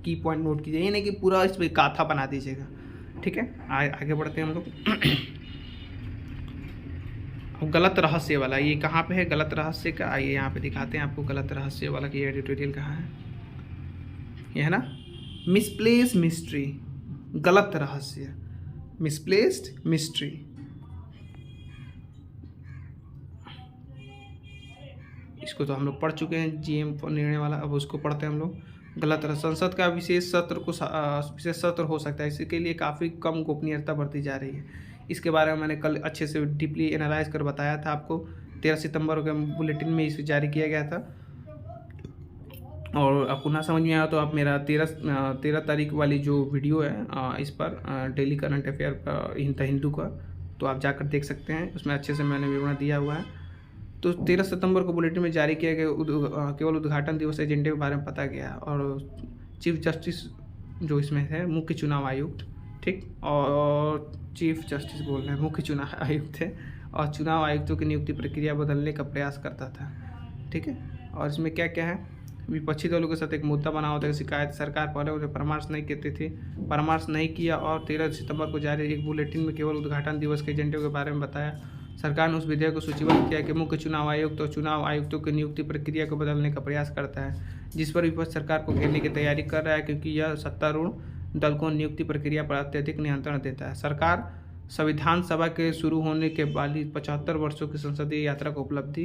की पॉइंट नोट कीजिए। ये नहीं कि पूरा इस पर गाथा बना दीजिएगा। ठीक है। आगे बढ़ते हैं हम लोग। गलत रहस्य वाला ये कहाँ पे है? गलत रहस्य का आइए यहाँ पे दिखाते हैं आपको। गलत रहस्य वाला की एडिटोरियल कहाँ है? ये है ना, मिसप्लेस्ड मिस्ट्री। गलत रहस्य, मिसप्लेस्ड मिस्ट्री। इसको तो हम लोग पढ़ चुके हैं, GM निर्णय वाला। अब उसको पढ़ते हैं हम लोग। गलत रहस्य। संसद का विशेष सत्र हो सकता है, इसके लिए काफ़ी कम गोपनीयता बरती जा रही है। इसके बारे में मैंने कल अच्छे से डीपली एनालाइज कर बताया था आपको। 13 सितंबर के बुलेटिन में इसे जारी किया गया था। और आपको ना समझ में आया तो आप मेरा 13 तारीख वाली जो वीडियो है इस पर डेली करंट अफेयर का हिंदू का, तो आप जाकर देख सकते हैं। उसमें अच्छे से मैंने विवरण दिया हुआ है। तो 13 सितंबर को बुलेटिन में जारी किया गया केवल उद्घाटन दिवस एजेंडे के बारे में पता गया। और चीफ जस्टिस जो इसमें है मुख्य चुनाव आयुक्त, ठीक, और चीफ जस्टिस बोल रहे हैं, मुख्य चुनाव आयुक्त थे और चुनाव आयुक्तों की नियुक्ति प्रक्रिया बदलने का प्रयास करता था। ठीक है। और इसमें क्या क्या है? विपक्षी दलों के साथ एक मुद्दा बना होता है शिकायत। सरकार पहले उन्हें परामर्श नहीं करती थी, परामर्श नहीं किया और 13 सितंबर को जारी एक बुलेटिन में केवल उद्घाटन दिवस के एजेंडे के बारे में बताया। सरकार ने उस विधेयक को सूचीबद्ध किया कि मुख्य चुनाव आयुक्त और चुनाव आयुक्तों की नियुक्ति प्रक्रिया को बदलने का प्रयास करता है, जिस पर विपक्ष सरकार को घेरने की तैयारी कर रहा है, क्योंकि यह सत्तारूढ़ दल को नियुक्ति प्रक्रिया पर अत्यधिक नियंत्रण देता है। सरकार संविधान सभा के शुरू होने के बाद 75 वर्षों की संसदीय यात्रा को उपलब्धि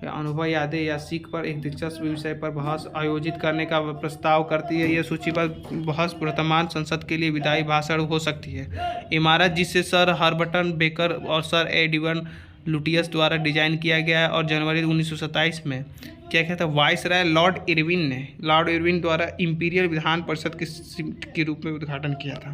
या अनुभव, यादें या सीख पर एक दिलचस्प विषय पर बहस आयोजित करने का प्रस्ताव करती है। यह सूचीबद्ध बहस वर्तमान संसद के लिए विदाई भाषण हो सकती है। इमारत जिसे सर हर्बर्ट बेकर और सर एडविन लुटियस द्वारा डिजाइन किया गया है और जनवरी 1927 में क्या कहता है वाइसराय लॉर्ड इरविन द्वारा इंपीरियल विधान परिषद के रूप में उद्घाटन किया था।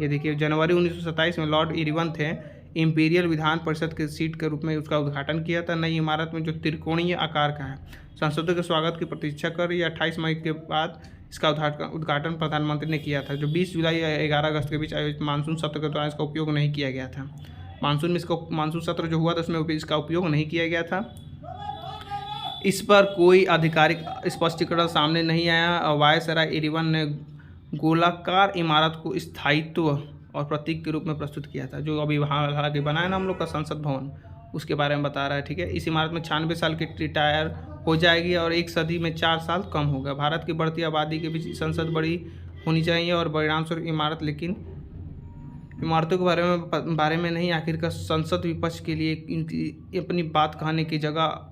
ये देखिए जनवरी 1927 में लॉर्ड इरविन थे, इंपीरियल विधान परिषद के सीट के रूप में उसका उद्घाटन किया था। नई इमारत में जो त्रिकोणीय आकार का है, सांसदों के स्वागत की प्रतीक्षा कर रही है। 28 मई के बाद इसका उद्घाटन प्रधानमंत्री ने किया था। जो 20 जुलाई या 11 अगस्त के बीच आयोजित मानसून सत्र के दौरान इसका उपयोग नहीं किया गया था। मानसून सत्र जो हुआ था उसमें इसका उपयोग नहीं किया गया था। इस पर कोई आधिकारिक स्पष्टीकरण सामने नहीं आया और वायसराय एरिवन ने गोलाकार इमारत को स्थायित्व और प्रतीक के रूप में प्रस्तुत किया था। जो अभी हालांकि बना है ना हम लोग का संसद भवन, उसके बारे में बता रहा है। ठीक है, इस इमारत में 96 साल की रिटायर हो जाएगी और एक सदी में 4 साल कम होगा। भारत की बढ़ती आबादी के बीच संसद बड़ी होनी चाहिए और परिणामस्वरूप इमारत, लेकिन इमारतों के बारे में नहीं। आखिरकार संसद विपक्ष के लिए इनकी अपनी बात कहने की जगह,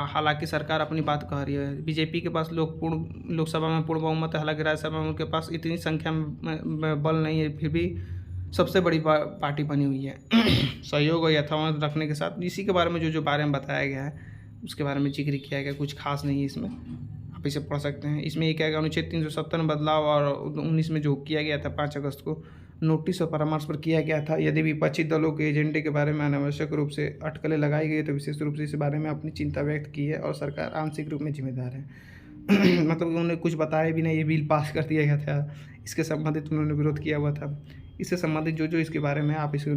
हालांकि सरकार अपनी बात कह रही है। बीजेपी के पास लोकसभा में पूर्ण बहुमत है, हालांकि राज्यसभा में उनके पास इतनी संख्या में बल नहीं है, फिर भी सबसे बड़ी पार्टी बनी हुई है सहयोग और यथावत रखने के साथ। इसी के बारे में जो बारे में बताया गया है उसके बारे में जिक्र किया गया, कुछ खास नहीं है इसमें, आप इसे पढ़ सकते हैं। इसमें ये क्या है, अनुच्छेद 370 में बदलाव और 19 में जो किया गया था 5 अगस्त को नोटिस और परामर्श पर किया गया था। यदि विपक्षी दलों के एजेंडे के बारे में अनावश्यक रूप से अटकलें लगाई गई तो विशेष रूप से इस बारे में अपनी चिंता व्यक्त की है और सरकार आंशिक रूप में जिम्मेदार है मतलब उन्होंने कुछ बताया भी नहीं, ये बिल पास कर दिया गया था, इसके संबंधित उन्होंने विरोध किया हुआ था। इससे संबंधित जो इसके बारे में आप इसे,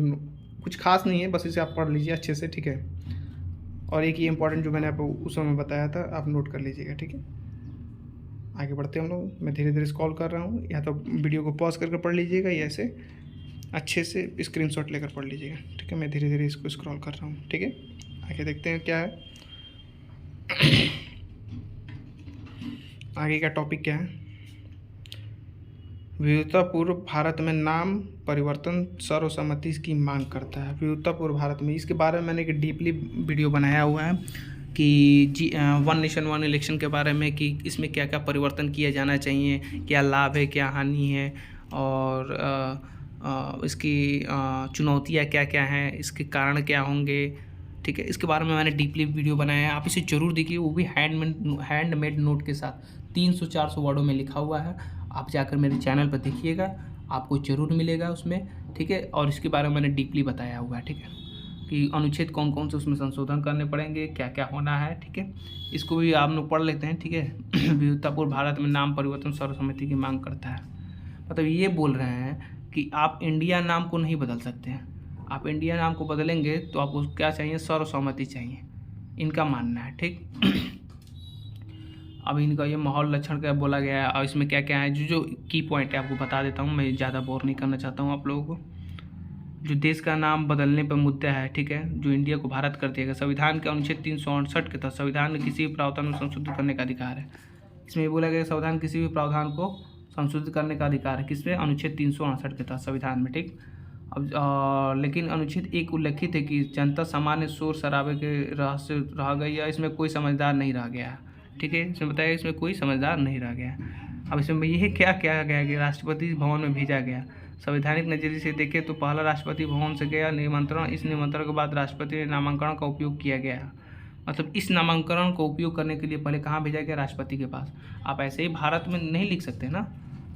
कुछ खास नहीं है, बस इसे आप पढ़ लीजिए अच्छे से। ठीक है, और एक ही इम्पॉर्टेंट जो मैंने आपको उस समय बताया था आप नोट कर लीजिएगा। ठीक है, आगे बढ़ते हैं हम लोग। मैं धीरे धीरे स्क्रॉल कर रहा हूँ, या तो वीडियो को पॉज करके पढ़ लीजिएगा या ऐसे अच्छे से स्क्रीनशॉट लेकर पढ़ लीजिएगा। ठीक है, मैं धीरे धीरे इसको स्क्रॉल कर रहा हूँ। ठीक है, आगे देखते हैं क्या है, आगे का टॉपिक क्या है। विविधतापूर्व भारत में नाम परिवर्तन सर्वसम्मति की मांग करता है। विविधतापूर्व भारत में, इसके बारे में मैंने एक डीपली वीडियो बनाया हुआ है कि वन नेशन वन इलेक्शन के बारे में, कि इसमें क्या क्या परिवर्तन किया जाना चाहिए, क्या लाभ है क्या हानि है, और इसकी चुनौतियाँ क्या क्या हैं, इसके कारण क्या होंगे। ठीक है, इसके बारे में मैंने डीपली वीडियो बनाया है, आप इसे जरूर देखिए, वो भी हैंडमेड नोट के साथ 300-400 वर्डों में लिखा हुआ है। आप जाकर मेरे चैनल पर देखिएगा, आपको ज़रूर मिलेगा उसमें। ठीक है, और इसके बारे में मैंने डीपली बताया हुआ है। ठीक है, कि अनुच्छेद कौन कौन से उसमें संशोधन करने पड़ेंगे, क्या क्या होना है। ठीक है, इसको भी आप लोग पढ़ लेते हैं। ठीक है, विविधतापूर्ण भारत में नाम परिवर्तन सर्वसम्मति की मांग करता है। मतलब ये बोल रहे हैं कि आप इंडिया नाम को नहीं बदल सकते हैं। आप इंडिया नाम को बदलेंगे तो आपको क्या चाहिए, सर्वसम्मति चाहिए, इनका मानना है। ठीक, अब इनका ये माहौल लक्षण क्या बोला गया है और इसमें क्या क्या है, जो की पॉइंट है आपको बता देता हूँ, मैं ज़्यादा बोर नहीं करना चाहता हूँ आप लोगों को। जो देश का नाम बदलने पर मुद्दा है, ठीक है, जो इंडिया को भारत कर देगा। संविधान के अनुच्छेद 368 के तहत संविधान में किसी भी प्रावधान में संशोधित करने का अधिकार है। इसमें ये बोला गया संविधान किसी भी प्रावधान को संशोधित करने का अधिकार है, किसमें, अनुच्छेद 368 के तहत संविधान में। ठीक, अब लेकिन अनुच्छेद 1 उल्लेखित है कि जनता सामान्य शोर शराबे के राह से रह गई या इसमें कोई समझदार नहीं रह गया। ठीक है, इसमें बताया इसमें कोई समझदार नहीं रह गया। अब इसमें यह क्या क्या गया कि राष्ट्रपति भवन में भेजा गया। संवैधानिक नज़रिए से देखें तो पहला राष्ट्रपति भवन से गया निमंत्रण, इस निमंत्रण के बाद राष्ट्रपति ने नामांकन का उपयोग किया गया। मतलब इस नामांकन को उपयोग करने के लिए पहले कहाँ भेजा गया, राष्ट्रपति के पास। आप ऐसे ही भारत में नहीं लिख सकते ना,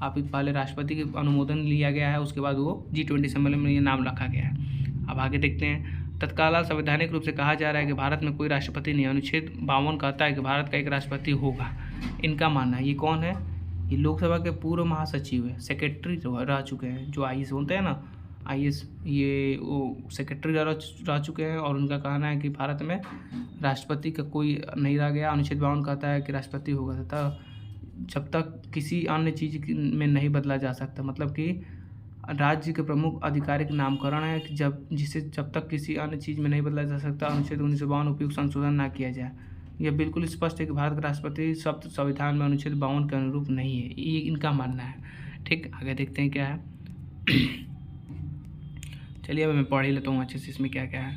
आप पहले राष्ट्रपति के अनुमोदन लिया गया है, उसके बाद वो G20 सम्मेलन में ये नाम रखा गया है। अब आगे देखते हैं। तत्काल संवैधानिक रूप से कहा जा रहा है कि भारत में कोई राष्ट्रपति नहीं। अनुच्छेद 52 कहता है कि भारत का एक राष्ट्रपति होगा। इनका मानना है, ये कौन है, ये लोकसभा के पूर्व महासचिव है, सेक्रेटरी जो रह चुके हैं, जो IAS होते हैं ना, IAS, ये वो सेक्रेटरी रह चुके हैं। और उनका कहना है कि भारत में राष्ट्रपति का कोई नहीं रह गया। अनुच्छेद 52 कहता है कि राष्ट्रपति होगा तथा जब तक किसी अन्य चीज़ में नहीं बदला जा सकता। मतलब कि राज्य के प्रमुख आधिकारिक नामकरण है कि जब तक किसी अन्य चीज़ में नहीं बदला जा सकता, अनुच्छेद 1952 उपयुक्त संशोधन ना किया जाए। यह बिल्कुल स्पष्ट है कि भारत का राष्ट्रपति शब्द संविधान में अनुच्छेद 52 के अनुरूप नहीं है, ये इनका मानना है। ठीक, आगे देखते हैं क्या है। चलिए अब मैं पढ़ ही लेता हूँ अच्छे से इसमें क्या क्या है।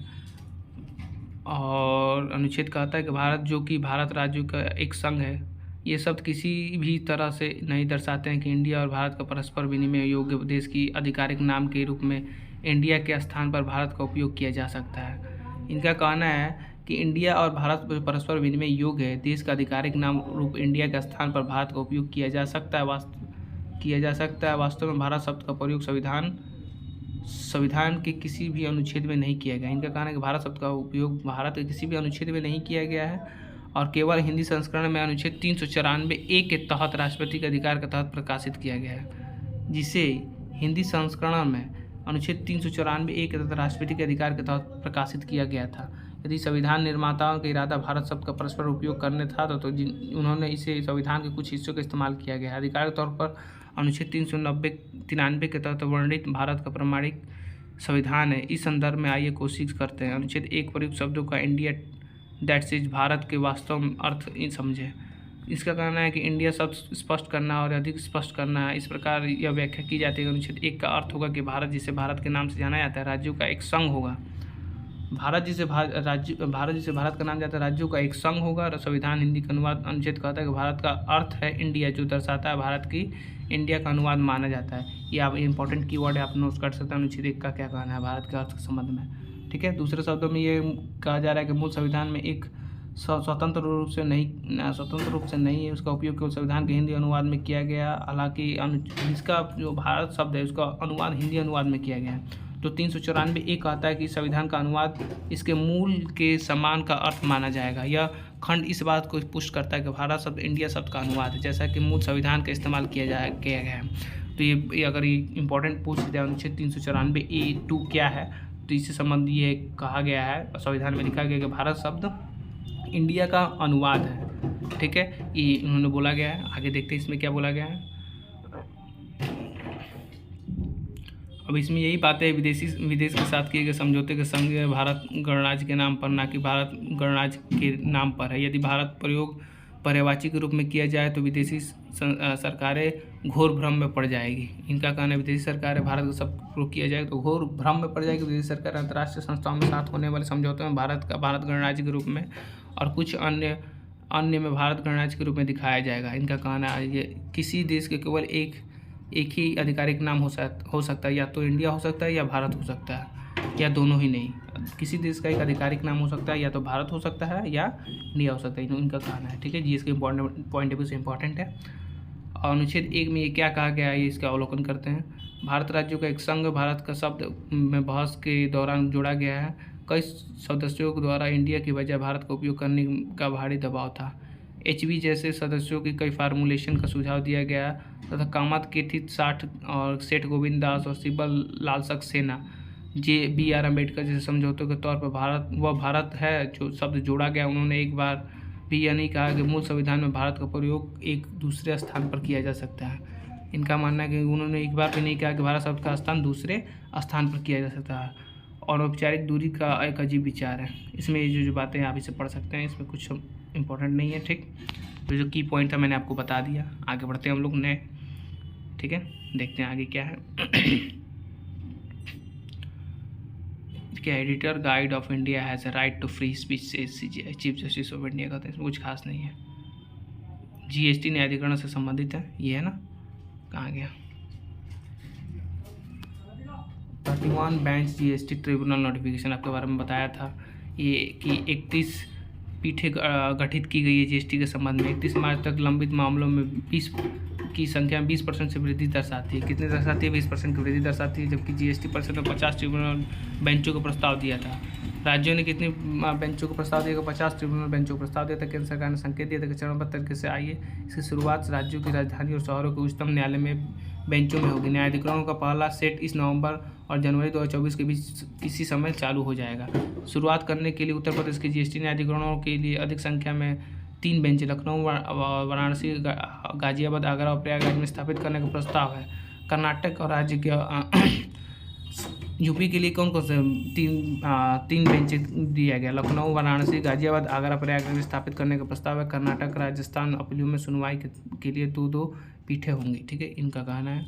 और अनुच्छेद कहता है कि भारत, जो कि भारत राज्यों का एक संघ है, ये शब्द किसी भी तरह से नहीं दर्शाते हैं कि इंडिया और भारत का परस्पर विनिमय योग्य देश की आधिकारिक नाम के रूप में इंडिया के स्थान पर भारत का उपयोग किया जा सकता है। इनका कहना है कि इंडिया और भारत परस्पर विनिमय योग्य है, देश का आधिकारिक नाम रूप इंडिया के स्थान पर भारत का उपयोग किया जा सकता है। वास्तव में भारत शब्द का प्रयोग संविधान के किसी भी अनुच्छेद में नहीं किया गया। इनका कहना है कि भारत शब्द का उपयोग भारत के किसी भी अनुच्छेद में नहीं किया गया है और केवल हिंदी संस्करण में अनुच्छेद 394 के तहत राष्ट्रपति के अधिकार के तहत प्रकाशित किया गया है, जिसे हिंदी संस्करण में अनुच्छेद 394 के तहत राष्ट्रपति के अधिकार के तहत प्रकाशित किया गया था। यदि संविधान निर्माताओं का इरादा भारत शब्द का परस्पर उपयोग करने था तो उन्होंने इसे संविधान के कुछ हिस्सों का इस्तेमाल किया गया है। अधिकार के तौर पर अनुच्छेद 393 के तहत वर्णित भारत का प्रमाणिक संविधान है। इस संदर्भ में आइए कोशिश करते हैं अनुच्छेद 1 प्रयुक्त शब्दों का इंडिया दैट्स इज भारत के वास्तव में अर्थ समझें। इसका कहना है कि इंडिया शब्द स्पष्ट करना और अधिक स्पष्ट करना है। इस प्रकार यह व्याख्या की जाती है कि अनुच्छेद 1 का अर्थ होगा कि भारत, जिसे भारत के नाम से जाना जाता है, राज्यों का एक संघ होगा। भारत जिसे भारत का नाम जाता है, राज्यों का एक संघ होगा। और संविधान हिंदी का अनुवाद अनुच्छेद कहता है कि भारत का अर्थ है इंडिया, जो दर्शाता है भारत की इंडिया का अनुवाद माना जाता है। ये आप इंपॉर्टेंट कीवर्ड है, आप नोट कर सकते हैं अनुच्छेद 1 का क्या कहना है भारत के अर्थ के संबंध में। ठीक है, दूसरे शब्दों में ये कहा जा रहा है कि मूल संविधान में एक स्वतंत्र रूप से नहीं है, उसका उपयोग केवल संविधान के हिंदी अनुवाद में किया गया। हालांकि इसका जो भारत शब्द है उसका अनुवाद हिंदी अनुवाद में किया गया है। तो 394 कहता है कि संविधान का अनुवाद इसके मूल के समान का अर्थ माना जाएगा। यह खंड इस बात को पुष्ट करता है कि भारत शब्द इंडिया शब्द का अनुवाद है, जैसा कि मूल संविधान का इस्तेमाल किया गया है। तो ये अगर ये इंपॉर्टेंट पूछ दिया अनुच्छेद 394A(2) क्या है, तो इससे संबंधित ये कहा गया है, संविधान में लिखा गया कि भारत शब्द इंडिया का अनुवाद है। ठीक है, ये उन्होंने बोला गया है। आगे देखते हैं इसमें क्या बोला गया है। अब इसमें यही बातें हैं, विदेश के साथ किए गए समझौते के संग भारत गणराज्य के नाम पर, ना कि भारत गणराज्य के नाम पर है। यदि भारत प्रयोग पर्यायवाची के रूप में किया जाए तो विदेशी सरकारें घोर भ्रम में पड़ जाएगी। इनका कहना है विदेशी सरकारें भारत का सब प्रयोग किया जाए तो घोर भ्रम में पड़ जाएगी। विदेशी सरकार अंतर्राष्ट्रीय संस्थाओं में साथ होने वाले समझौतों में भारत गणराज्य के रूप में और कुछ अन्य में भारत गणराज्य के रूप में दिखाया जाएगा। इनका कहना है ये किसी देश के केवल एक ही आधिकारिक नाम हो सकता है, या तो इंडिया हो सकता है या भारत हो सकता है, या दोनों ही नहीं। किसी देश का एक आधिकारिक नाम हो सकता है, या तो भारत हो सकता है या इंडिया हो सकता है, इनका कहना है। ठीक है जी, इसके पॉइंट ऑफ व्यू से इंपॉर्टेंट है। और अनुच्छेद 1 में ये क्या कहा गया है, ये इसका अवलोकन करते हैं। भारत राज्यों का एक संघ भारत का शब्द में बहस के दौरान जोड़ा गया है। कई सदस्यों द्वारा इंडिया की बजाय भारत का उपयोग करने का भारी दबाव था। HB जैसे सदस्यों की कई फार्मूलेशन का सुझाव दिया गया तथा कामत केथित साठ और सेठ गोविंद दास और सिब्बल लाल सक्सेना BR अम्बेडकर जैसे समझौतों के तौर पर भारत है जो शब्द जोड़ा गया। उन्होंने एक बार भी यह नहीं कहा कि मूल संविधान में भारत का प्रयोग एक दूसरे स्थान पर किया जा सकता है। इनका मानना है कि उन्होंने एक बार भी नहीं कहा कि भारत शब्द का स्थान दूसरे स्थान पर किया जा सकता है। और औपचारिक दूरी का एक अजीब विचार है। इसमें जो बातें आप इसे पढ़ सकते हैं, इसमें कुछ इंपॉर्टेंट नहीं है। ठीक, तो जो की पॉइंट था मैंने आपको बता दिया। आगे बढ़ते हैं हम लोग नए। ठीक है, देखते हैं आगे क्या है। क्या editor guide of India has a right to free speech से चीफ जस्टिस ऑफ इंडिया कहते हैं। इसमें कुछ खास नहीं है। GST न्यायाधिकरण से संबंधित है, ये है ना, कहाँ गया 31 बेंच GST ट्रिब्यूनल नोटिफिकेशन आपके बारे में बताया था ये कि 31 पीठें गठित की गई है GST के संबंध में। 31 मार्च तक लंबित मामलों में 20 की संख्या 20% से वृद्धि दर्शाती है। कितने दर्शाती है? 20% की वृद्धि दर्शाती है, जबकि GST परिषद में 50 ट्रिब्यूनल बेंचों का प्रस्ताव दिया था। राज्यों ने कितनी बेंचों को प्रस्ताव दिया? 50 ट्रिब्यूनल बेंचों को प्रस्ताव दिया था। केंद्र सरकार ने संकेत दिया था कि चरणबद्ध तरीके से आइए इसकी शुरुआत राज्यों की राजधानी और शहरों के उच्चतम न्यायालय में बेंचों में होगी। न्यायाधिकरणों का पहला सेट इस नवंबर और जनवरी 2024 के बीच किसी समय चालू हो जाएगा। शुरुआत करने के लिए उत्तर प्रदेश के GST न्यायाधिकरणों के लिए अधिक संख्या में 3 बेंच लखनऊ, वाराणसी, गाजियाबाद, आगरा और प्रयागराज में स्थापित करने का प्रस्ताव है। कर्नाटक और राज्य के यूपी के लिए कौन कौन से तीन बेंच दिया गया? लखनऊ, वाराणसी, गाजियाबाद, आगरा, प्रयागराज में स्थापित करने का प्रस्ताव है। कर्नाटक, राजस्थान अपीलों में सुनवाई के लिए 2-2 पीठें होंगी। ठीक है, इनका कहना है।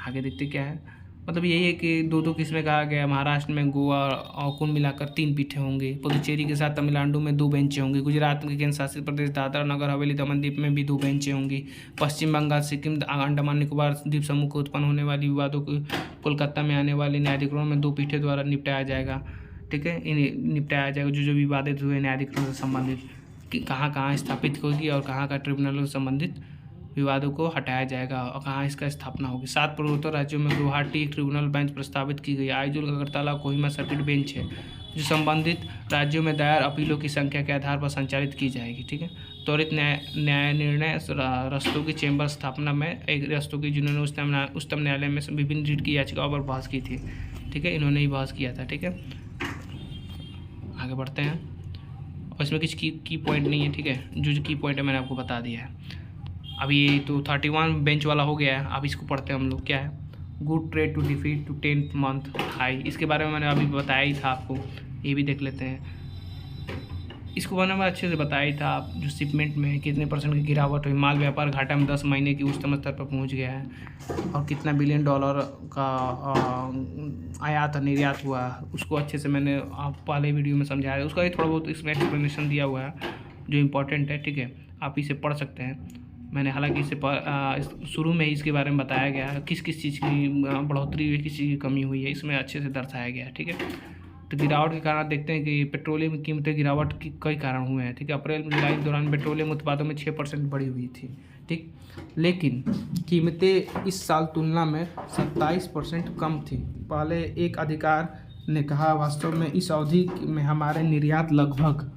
आगे देखते क्या है। मतलब यही है कि 2-2 किस्में कहा गया। महाराष्ट्र में, गोवा और कुल मिलाकर 3 पीठें होंगी। पुदुचेरी के साथ तमिलनाडु में 2 बेंचें होंगी। गुजरात के केंद्र शासित प्रदेश दादरा नगर हवेली दमन द्वीप में भी 2 बेंचें होंगी। पश्चिम बंगाल, सिक्किम, अंडमान निकोबार द्वीप समूह को उत्पन्न होने वाली विवादों को कोलकाता में आने वाले न्यायाधिकरणों में 2 पीठें द्वारा निपटाया जाएगा। ठीक है, इन्हें निपटाया जाएगा। जो विवादित हुए न्यायाधिकरणों से संबंधित कहाँ स्थापित होगी और कहाँ का ट्रिब्यूनलों से संबंधित विवादों को हटाया जाएगा और कहाँ इसका स्थापना होगी। 7 पूर्वोत्तर राज्यों में गुवाहाटी ट्रिब्यूनल बेंच प्रस्तावित की गई। आइजोल, अगरतला, कोहिमा सर्किट बेंच है। जो संबंधित राज्यों में दायर अपीलों की संख्या के आधार पर संचालित की जाएगी। ठीक है, त्वरित न्याय निर्णय रस्तोगी चैम्बर स्थापना में एक रस्तोगी जिन्होंने उच्चतम न्यायालय में विभिन्न रीट की याचिकाओं पर बहस की थी। ठीक है, इन्होंने ही बहस किया था। ठीक है, आगे बढ़ते हैं। और इसमें कुछ की पॉइंट नहीं है। ठीक है, जो की पॉइंट है मैंने आपको बता दिया है। अभी ये तो 31 बेंच वाला हो गया है। अब इसको पढ़ते हैं हम लोग। क्या है? Good trade to defeat to 10th month high. इसके बारे में मैंने अभी बताया ही था आपको, ये भी देख लेते हैं। इसको बारे में अच्छे से बताया ही था। आप जो शिपमेंट में कितने % की गिरावट हुई, माल व्यापार घाटा में 10 महीने की उच्चतम स्तर पर पहुंच गया है, और कितना बिलियन डॉलर का आयात और निर्यात हुआ, उसको अच्छे से मैंने आप पहले वीडियो में समझाया। उसका ही थोड़ा बहुत इसमें एक्सप्लेनेशन दिया हुआ है जो इम्पोर्टेंट है। ठीक है, आप इसे पढ़ सकते हैं। मैंने हालांकि इसे शुरू में ही इसके बारे में बताया गया है, किस किस चीज़ की बढ़ोतरी हुई, किस चीज़ की कमी हुई है, इसमें अच्छे से दर्शाया गया है। ठीक है, तो गिरावट के कारण देखते हैं कि पेट्रोलियम की कीमतें गिरावट की कई कारण हुए हैं। ठीक है, अप्रैल जुलाई के दौरान पेट्रोलियम उत्पादों में 6% बढ़ी हुई थी। ठीक, लेकिन कीमतें इस साल तुलना में 27% कम थी। पहले एक अधिकार ने कहा, वास्तव में इस अवधि में हमारे निर्यात लगभग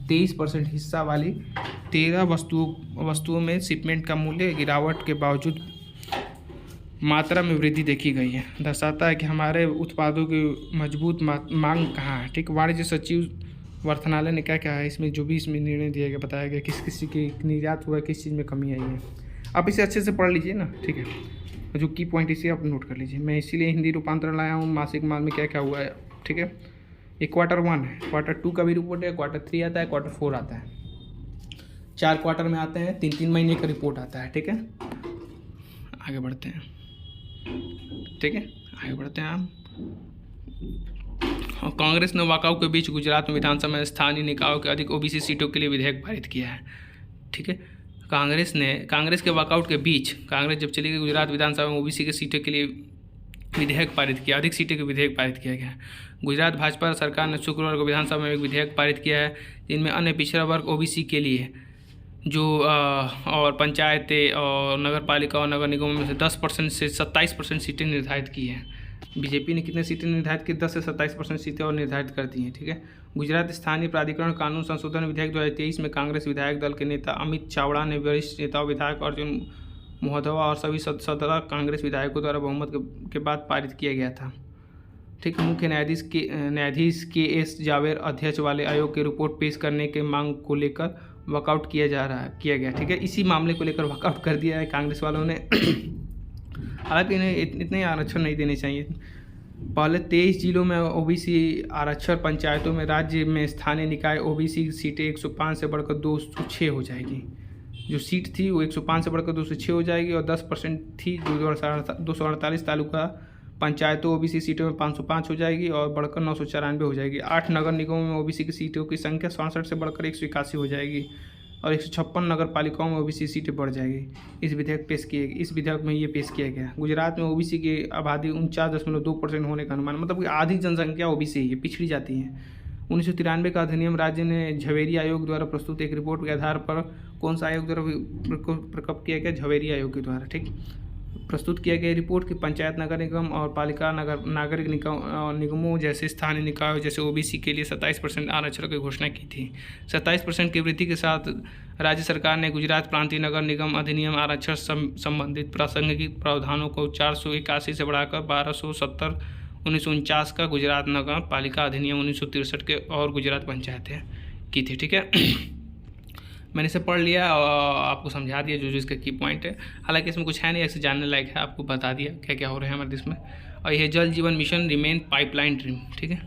23% हिस्सा वाली 13 वस्तुओं में शिपमेंट का मूल्य गिरावट के बावजूद मात्रा में वृद्धि देखी गई है। दर्शाता है कि हमारे उत्पादों की मजबूत मांग कहाँ है। ठीक, वाणिज्य सचिव वर्थनालय ने क्या कहा है इसमें, जो भी इसमें निर्णय दिया गया, बताया गया किस किसी की निर्यात हुआ है, किस चीज़ में कमी आई है। आप इसे अच्छे से पढ़ लीजिए ना। ठीक है, जो की पॉइंट इसे आप नोट कर लीजिए। मैं इसीलिए हिंदी रूपांतरण लाया हूँ, मासिक माल में क्या क्या हुआ है। ठीक है, ये Q1 है, Q2 का भी रिपोर्ट है, Q3 आता है, Q4 आता है, 4 क्वार्टर में आते हैं, 3-3 महीने का रिपोर्ट आता है। ठीक है, आगे बढ़ते हैं। ठीक है, आगे बढ़ते हैं हम। कांग्रेस ने वॉकआउट के बीच गुजरात में विधानसभा में स्थानीय निकायों के अधिक ओबीसी सीटों के लिए विधेयक पारित किया है। ठीक है, कांग्रेस के वॉकआउट के बीच कांग्रेस जब चली गई गुजरात विधानसभा में ओबीसी के सीटों के लिए विधेयक पारित किया, अधिक सीटों के विधेयक पारित किया गया है। गुजरात भाजपा सरकार ने शुक्रवार को विधानसभा में एक विधेयक पारित किया है जिनमें अन्य पिछड़ा वर्ग ओबीसी के लिए जो और पंचायतें और नगर पालिका और नगर निगमों में से 10% से 27% सीटें निर्धारित की हैं। बीजेपी ने कितने सीटें निर्धारित की? 10 से 27% सीटें और निर्धारित कर दी हैं। ठीक है, गुजरात स्थानीय प्राधिकरण कानून संशोधन विधेयक 2023 में कांग्रेस विधायक दल के नेता अमित चावड़ा ने वरिष्ठ नेताओं विधायक अर्जुन मोहदवा और सभी 17 कांग्रेस विधायकों द्वारा बहुमत के बाद पारित किया गया था। ठीक, मुख्य न्यायाधीश के.एस. जावेर अध्यक्ष वाले आयोग की रिपोर्ट पेश करने के मांग को लेकर वॉकआउट किया गया। ठीक है, इसी मामले को लेकर वॉकआउट कर दिया है कांग्रेस वालों ने। हालांकि इन्हें इतने आरक्षण नहीं देने चाहिए। पहले 23 जिलों में ओबीसी आरक्षण, पंचायतों में राज्य में स्थानीय निकाय ओबीसी सीटें 105 से बढ़कर 206 हो जाएगी। जो सीट थी वो 105 से बढ़कर 206 हो जाएगी, और 10% थी जो 248 तालुका पंचायतों ओबीसी सीटों में 505 हो जाएगी और बढ़कर 994 हो जाएगी। 8 नगर निगमों में ओबीसी की सीटों की संख्या 67 से बढ़कर 181 हो जाएगी, और 156 नगर पालिकाओं में ओबीसी सीटें बढ़ जाएगी। इस विधेयक में ये पेश किया गया। गुजरात में ओबीसी की आबादी 49.2% होने का अनुमान, मतलब कि आधी जनसंख्या ओबीसी है, पिछड़ी जाती है। 1993 का अधिनियम राज्य ने झवेरी आयोग द्वारा प्रस्तुत एक रिपोर्ट के आधार पर, कौन सा आयोग द्वारा प्रकट किया गया? झवेरी आयोग के द्वारा। ठीक, प्रस्तुत किया गया रिपोर्ट की पंचायत, नगर निगम और पालिका नागरिक निगमों जैसे स्थानीय निकायों जैसे ओबीसी के लिए 27% आरक्षण की घोषणा की थी। 27% की वृद्धि के साथ राज्य सरकार ने गुजरात प्रांतीय नगर निगम अधिनियम आरक्षण संबंधित प्रासंगिक प्रावधानों को 481 से बढ़ाकर 1270 1949 का गुजरात नगर पालिका अधिनियम 1963 के और गुजरात पंचायतें की थी। ठीक है, मैंने इसे पढ़ लिया और आपको समझा दिया जो इसका की पॉइंट है। हालांकि इसमें कुछ है नहीं, ऐसे जानने लायक है, आपको बता दिया क्या क्या हो रहा है हमारे देश में। और यह जल जीवन मिशन रिमेन पाइपलाइन ड्रीम। ठीक है,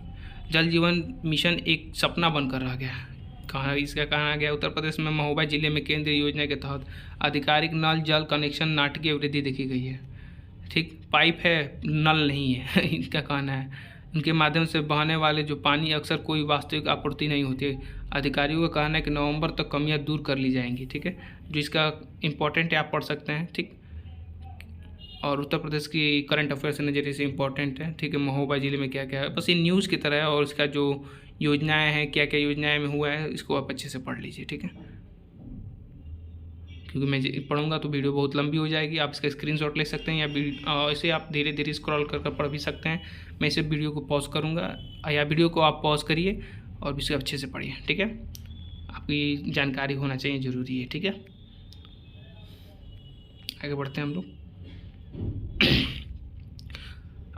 जल जीवन मिशन एक सपना बनकर रह गया। इसका कहा गया, उत्तर प्रदेश में महोबा जिले में केंद्रीय योजना के तहत आधिकारिक नल जल कनेक्शन नाटकीय वृद्धि देखी गई है। ठीक, पाइप है, नल नहीं है। इनका कहना है उनके माध्यम से बहने वाले जो पानी अक्सर कोई वास्तविक आपूर्ति नहीं होती। अधिकारियों का कहना है कि नवंबर तक कमियां दूर कर ली जाएंगी। ठीक है, जो इसका इम्पोर्टेंट है आप पढ़ सकते हैं। ठीक, और उत्तर प्रदेश की करंट अफेयर से नज़रिए से इम्पोर्टेंट है। ठीक है, महोबा जिले में क्या क्या है, बस ये न्यूज़ की तरह है, और इसका जो योजनाएं हैं, क्या क्या योजनाएं में हुआ है, इसको आप अच्छे से पढ़ लीजिए। ठीक है। क्योंकि मैं पढ़ूंगा तो वीडियो बहुत लंबी हो जाएगी। आप इसका स्क्रीनशॉट ले सकते हैं या ऐसे आप धीरे धीरे स्क्रॉल कर पढ़ भी सकते हैं। मैं इसे वीडियो को पॉज करूँगा या वीडियो को आप पॉज करिए और इसे अच्छे से पढ़िए, ठीक है। आपकी जानकारी होना चाहिए, ज़रूरी है, ठीक है। आगे बढ़ते हैं हम लोग।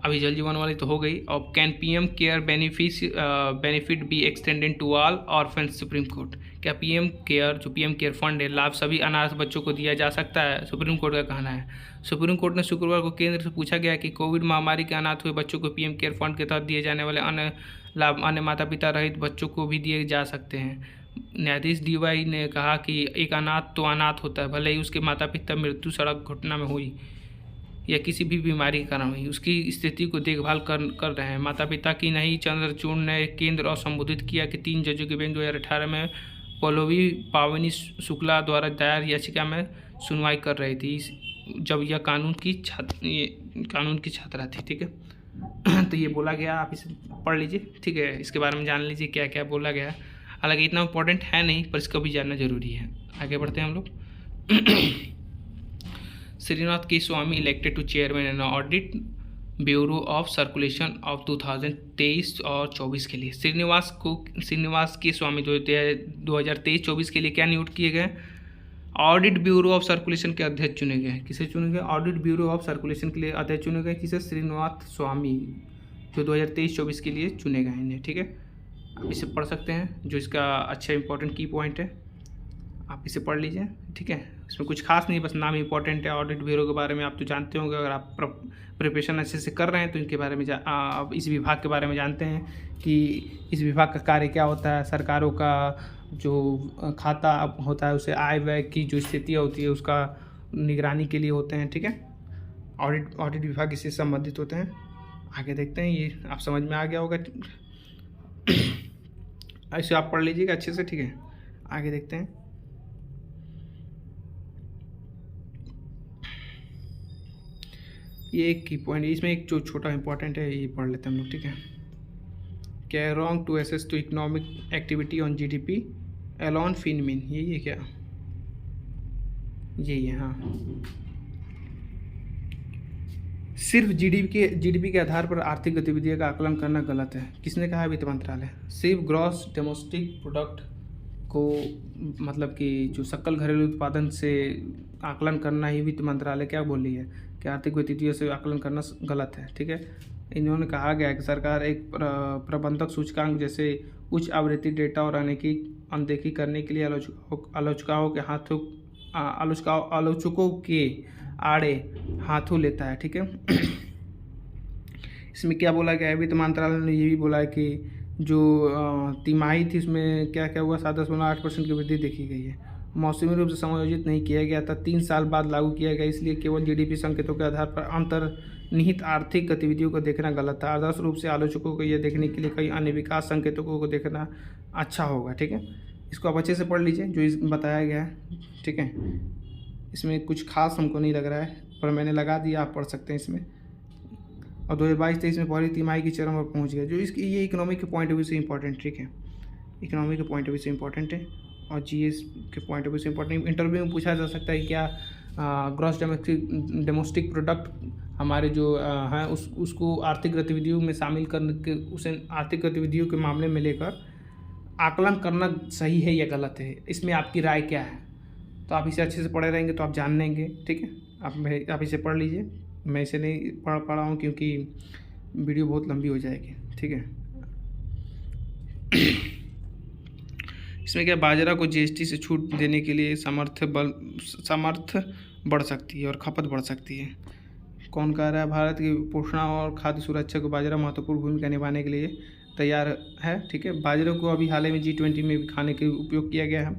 अभी जल जीवन वाली तो हो गई। और can PM care benefit be extended to all orphans, supreme court. क्या पीएम केयर, जो पीएम केयर फंड है, लाभ सभी अनाथ बच्चों को दिया जा सकता है? सुप्रीम कोर्ट का कहना है। सुप्रीम कोर्ट ने शुक्रवार को केंद्र से पूछा गया कि कोविड महामारी के अनाथ हुए बच्चों को पीएम केयर फंड के तहत दिए जाने वाले अन्य लाभ अन्य माता पिता रहित बच्चों को भी दिए जा सकते हैं। न्यायाधीश डीवाई ने कहा कि एक अनाथ तो अनाथ होता है, भले ही उसके माता पिता मृत्यु सड़क घटना में हुई या किसी भी बीमारी के कारण हुई, उसकी स्थिति को देखभाल कर रहे हैं। माता पिता की नहीं, चंद्रचूड़ ने केंद्र और संबोधित किया कि 3 जजों की बेंच 2018 में पल्लवी पावनी शुक्ला द्वारा दायर याचिका में सुनवाई कर रही थी, जब यह कानून की छात्रा थी, ठीक है। तो ये बोला गया, आप इसे पढ़ लीजिए, ठीक है। इसके बारे में जान लीजिए क्या क्या बोला गया। हालांकि इतना इम्पोर्टेंट है नहीं, पर इसको भी जानना जरूरी है। आगे बढ़ते हैं हम लोग। Srinath K Swamy elected to chairman and Audit Bureau of Circulation of 2023 और 24 के लिए। श्रीनिवास के स्वामी 2023-24 के लिए क्या नियुक्त किए गए? ऑडिट ब्यूरो ऑफ सर्कुलेशन के अध्यक्ष चुने गए। किसे चुने गए? ऑडिट ब्यूरो ऑफ सर्कुलेशन के लिए अध्यक्ष चुने गए। किसे? श्रीनिवास स्वामी, जो 2023-24 के लिए चुने गए इन्हें, ठीक है। आप इसे पढ़ सकते हैं, जो इसका अच्छा इंपॉर्टेंट की पॉइंट है, आप इसे पढ़ लीजिए, ठीक है। इसमें कुछ खास नहीं, बस नाम इंपॉर्टेंट है। ऑडिट ब्यूरो के बारे में आप तो जानते होंगे, अगर आप प्रिपरेशन अच्छे से कर रहे हैं तो इनके बारे में आप इस विभाग के बारे में जानते हैं कि इस विभाग का कार्य क्या होता है। सरकारों का जो खाता होता है, उसे आय व्यय की जो स्थिति होती है उसका निगरानी के लिए होते हैं, ठीक है। ऑडिट विभाग इससे संबंधित होते हैं। आगे देखते हैं, ये आप समझ में आ गया होगा, ऐसे आप पढ़ लीजिएगा अच्छे से, ठीक है। आगे देखते हैं। ये एक की पॉइंट, इसमें एक जो छोटा इंपॉर्टेंट है ये पढ़ लेते हैं हम लोग, ठीक है। क्या wrong to assess to economic activity on GDP along finmin, यही है क्या? यही है, हाँ। सिर्फ जीडीपी के आधार पर आर्थिक गतिविधियों का आकलन करना गलत है। किसने कहा? वित्त मंत्रालय। सिर्फ ग्रॉस डोमेस्टिक प्रोडक्ट को, मतलब कि जो सकल घरेलू उत्पादन से आकलन करना ही वित्त मंत्रालय क्या बोल रही है कि आर्थिक गतिविधियों से आकलन करना गलत है, ठीक है। इन्होंने कहा गया कि सरकार एक प्रबंधक सूचकांक जैसे उच्च आवृत्ति डेटा और अनदेखी करने के लिए आलोचकों के आड़े हाथों लेता है, ठीक है। इसमें क्या बोला गया है? वित्त मंत्रालय ने ये भी बोला है कि जो तिमाही थी उसमें क्या क्या हुआ, 7.8% की वृद्धि देखी गई है। मौसमी रूप से समायोजित नहीं किया गया था, 3 साल बाद लागू किया गया, इसलिए केवल जीडीपी संकेतों के आधार पर अंतर्निहित आर्थिक गतिविधियों को देखना गलत था। आदर्श रूप से आलोचकों को यह देखने के लिए कई अन्य विकास संकेतों को देखना अच्छा होगा, ठीक है। इसको आप अच्छे से पढ़ लीजिए जो बताया गया है, ठीक है। इसमें कुछ खास हमको नहीं लग रहा है, पर मैंने लगा दिया, आप पढ़ सकते हैं इसमें। और 2022-23 में पहली तिमाही की चरम पर पहुंच गया, जो इसकी ये इकोनॉमिक के पॉइंट ऑफ व्यू से इंपॉर्टेंट, ठीक है। इकोनॉमिक के पॉइंट ऑफ व्यू से इंपॉर्टेंट है और जीएस के पॉइंट ऑफ व्यू से इंपॉर्टेंट। इंटरव्यू में पूछा जा सकता है क्या ग्रॉस डोमेस्टिक प्रोडक्ट हमारे जो हैं उसको आर्थिक गतिविधियों में शामिल करने के, उसे आर्थिक गतिविधियों के मामले में लेकर आकलन करना सही है या गलत है, इसमें आपकी राय क्या है? तो आप इसे अच्छे से पढ़े रहेंगे तो आप जान लेंगे, ठीक है। आप इसे पढ़ लीजिए, मैं इसे नहीं पढ़ पा रहा हूँ क्योंकि वीडियो बहुत लंबी हो जाएगी, ठीक है। इसमें क्या, बाजरा को जीएसटी से छूट देने के लिए सामर्थ्य बढ़ सकती है और खपत बढ़ सकती है। कौन कह रहा है? भारत की पोषण और खाद्य सुरक्षा को बाजरा महत्वपूर्ण भूमिका निभाने के लिए तैयार है, ठीक है। बाजरे को अभी हाल ही में G20 में भी खाने के उपयोग किया गया है।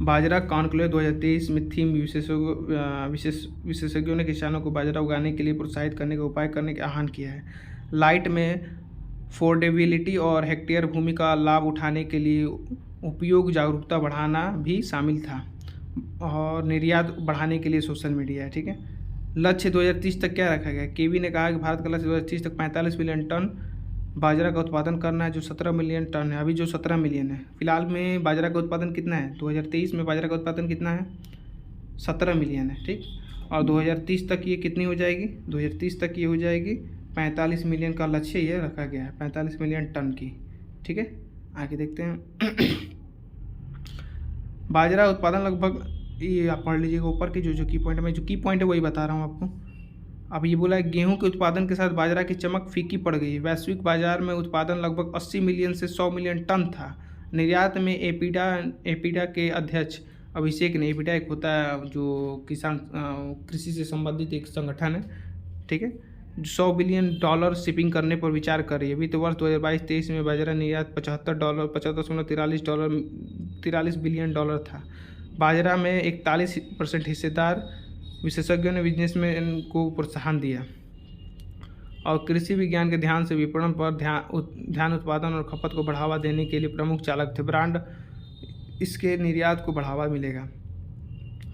बाजरा कॉन्क्लेव 2023 में थीम विशेषज्ञों ने किसानों को बाजरा उगाने के लिए प्रोत्साहित करने का उपाय करने का आह्वान किया है। लाइट में फोर्डेबिलिटी और हेक्टेयर भूमि का लाभ उठाने के लिए उपयोग जागरूकता बढ़ाना भी शामिल था और निर्यात बढ़ाने के लिए सोशल मीडिया है, ठीक है। लक्ष्य 2030 तक क्या रखा गया? केवी ने कहा कि भारत का लक्ष्य 2030 तक 45 मिलियन टन बाजरा का उत्पादन करना है जो 17 मिलियन टन है, अभी जो 17 मिलियन है फिलहाल में। बाजरा का उत्पादन कितना है 2023 में, बाजरा का उत्पादन कितना है 17 मिलियन है, ठीक। और 2030 तक ये कितनी हो जाएगी, 2030 तक ये हो जाएगी 45 मिलियन का लक्ष्य ये रखा गया है, 45 मिलियन टन की, ठीक है। आगे देखते हैं। बाजरा उत्पादन लगभग, ये आप पढ़ लीजिएगा ऊपर की जो की पॉइंट है, मैं जो की पॉइंट है वही बता रहा हूँ आपको। अब ये बोला है गेहूं के उत्पादन के साथ बाजरा की चमक फीकी पड़ गई। वैश्विक बाजार में उत्पादन लगभग 80 मिलियन से 100 मिलियन टन था। निर्यात में एपीडा के अध्यक्ष अभिषेक ने, एपीडा एक होता है जो किसान कृषि से संबंधित एक संगठन है, ठीक है, जो $100 बिलियन शिपिंग करने पर विचार कर रही है। वित्त वर्ष 2022-23 में बाजरा निर्यात $75.43 बिलियन था। बाजरा में 41% हिस्सेदार। विशेषज्ञों ने बिजनेसमैन को प्रोत्साहन दिया और कृषि विज्ञान के ध्यान से विपणन पर ध्यान उत्पादन और खपत को बढ़ावा देने के लिए प्रमुख चालक थे। ब्रांड इसके निर्यात को बढ़ावा मिलेगा,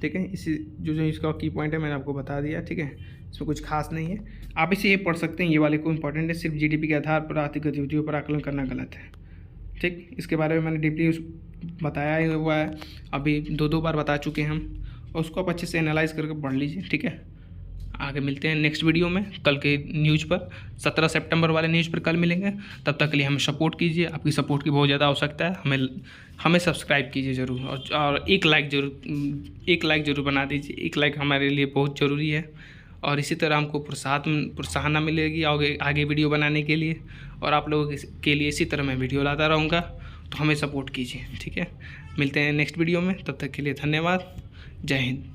ठीक है। इसी जो इसका की पॉइंट है मैंने आपको बता दिया, ठीक है, इसमें कुछ खास नहीं है, आप इसे ये पढ़ सकते हैं, ये वाले को इंपॉर्टेंट है। सिर्फ जीडीपी के आधार पर आर्थिक गतिविधियों पर आकलन करना गलत है, ठीक। इसके बारे में मैंने डीपली बताया ही हुआ है, अभी 2 बार बता चुके हैं हम, और उसको आप अच्छे से एनालाइज करके पढ़ लीजिए, ठीक है। आगे मिलते हैं नेक्स्ट वीडियो में, कल के न्यूज़ पर, 17 सितंबर वाले न्यूज़ पर कल मिलेंगे। तब तक के लिए हमें सपोर्ट कीजिए, आपकी सपोर्ट की बहुत ज़्यादा आवश्यकता है। हमें सब्सक्राइब कीजिए ज़रूर, और एक लाइक ज़रूर बना दीजिए। एक लाइक हमारे लिए बहुत ज़रूरी है, और इसी तरह हमको प्रोत्साहन मिलेगी आगे वीडियो बनाने के लिए, और आप लोगों के लिए इसी तरह मैं वीडियो लाता रहूँगा, तो हमें सपोर्ट कीजिए, ठीक है। मिलते हैं नेक्स्ट वीडियो में, तब तक के लिए धन्यवाद। जय हिंद।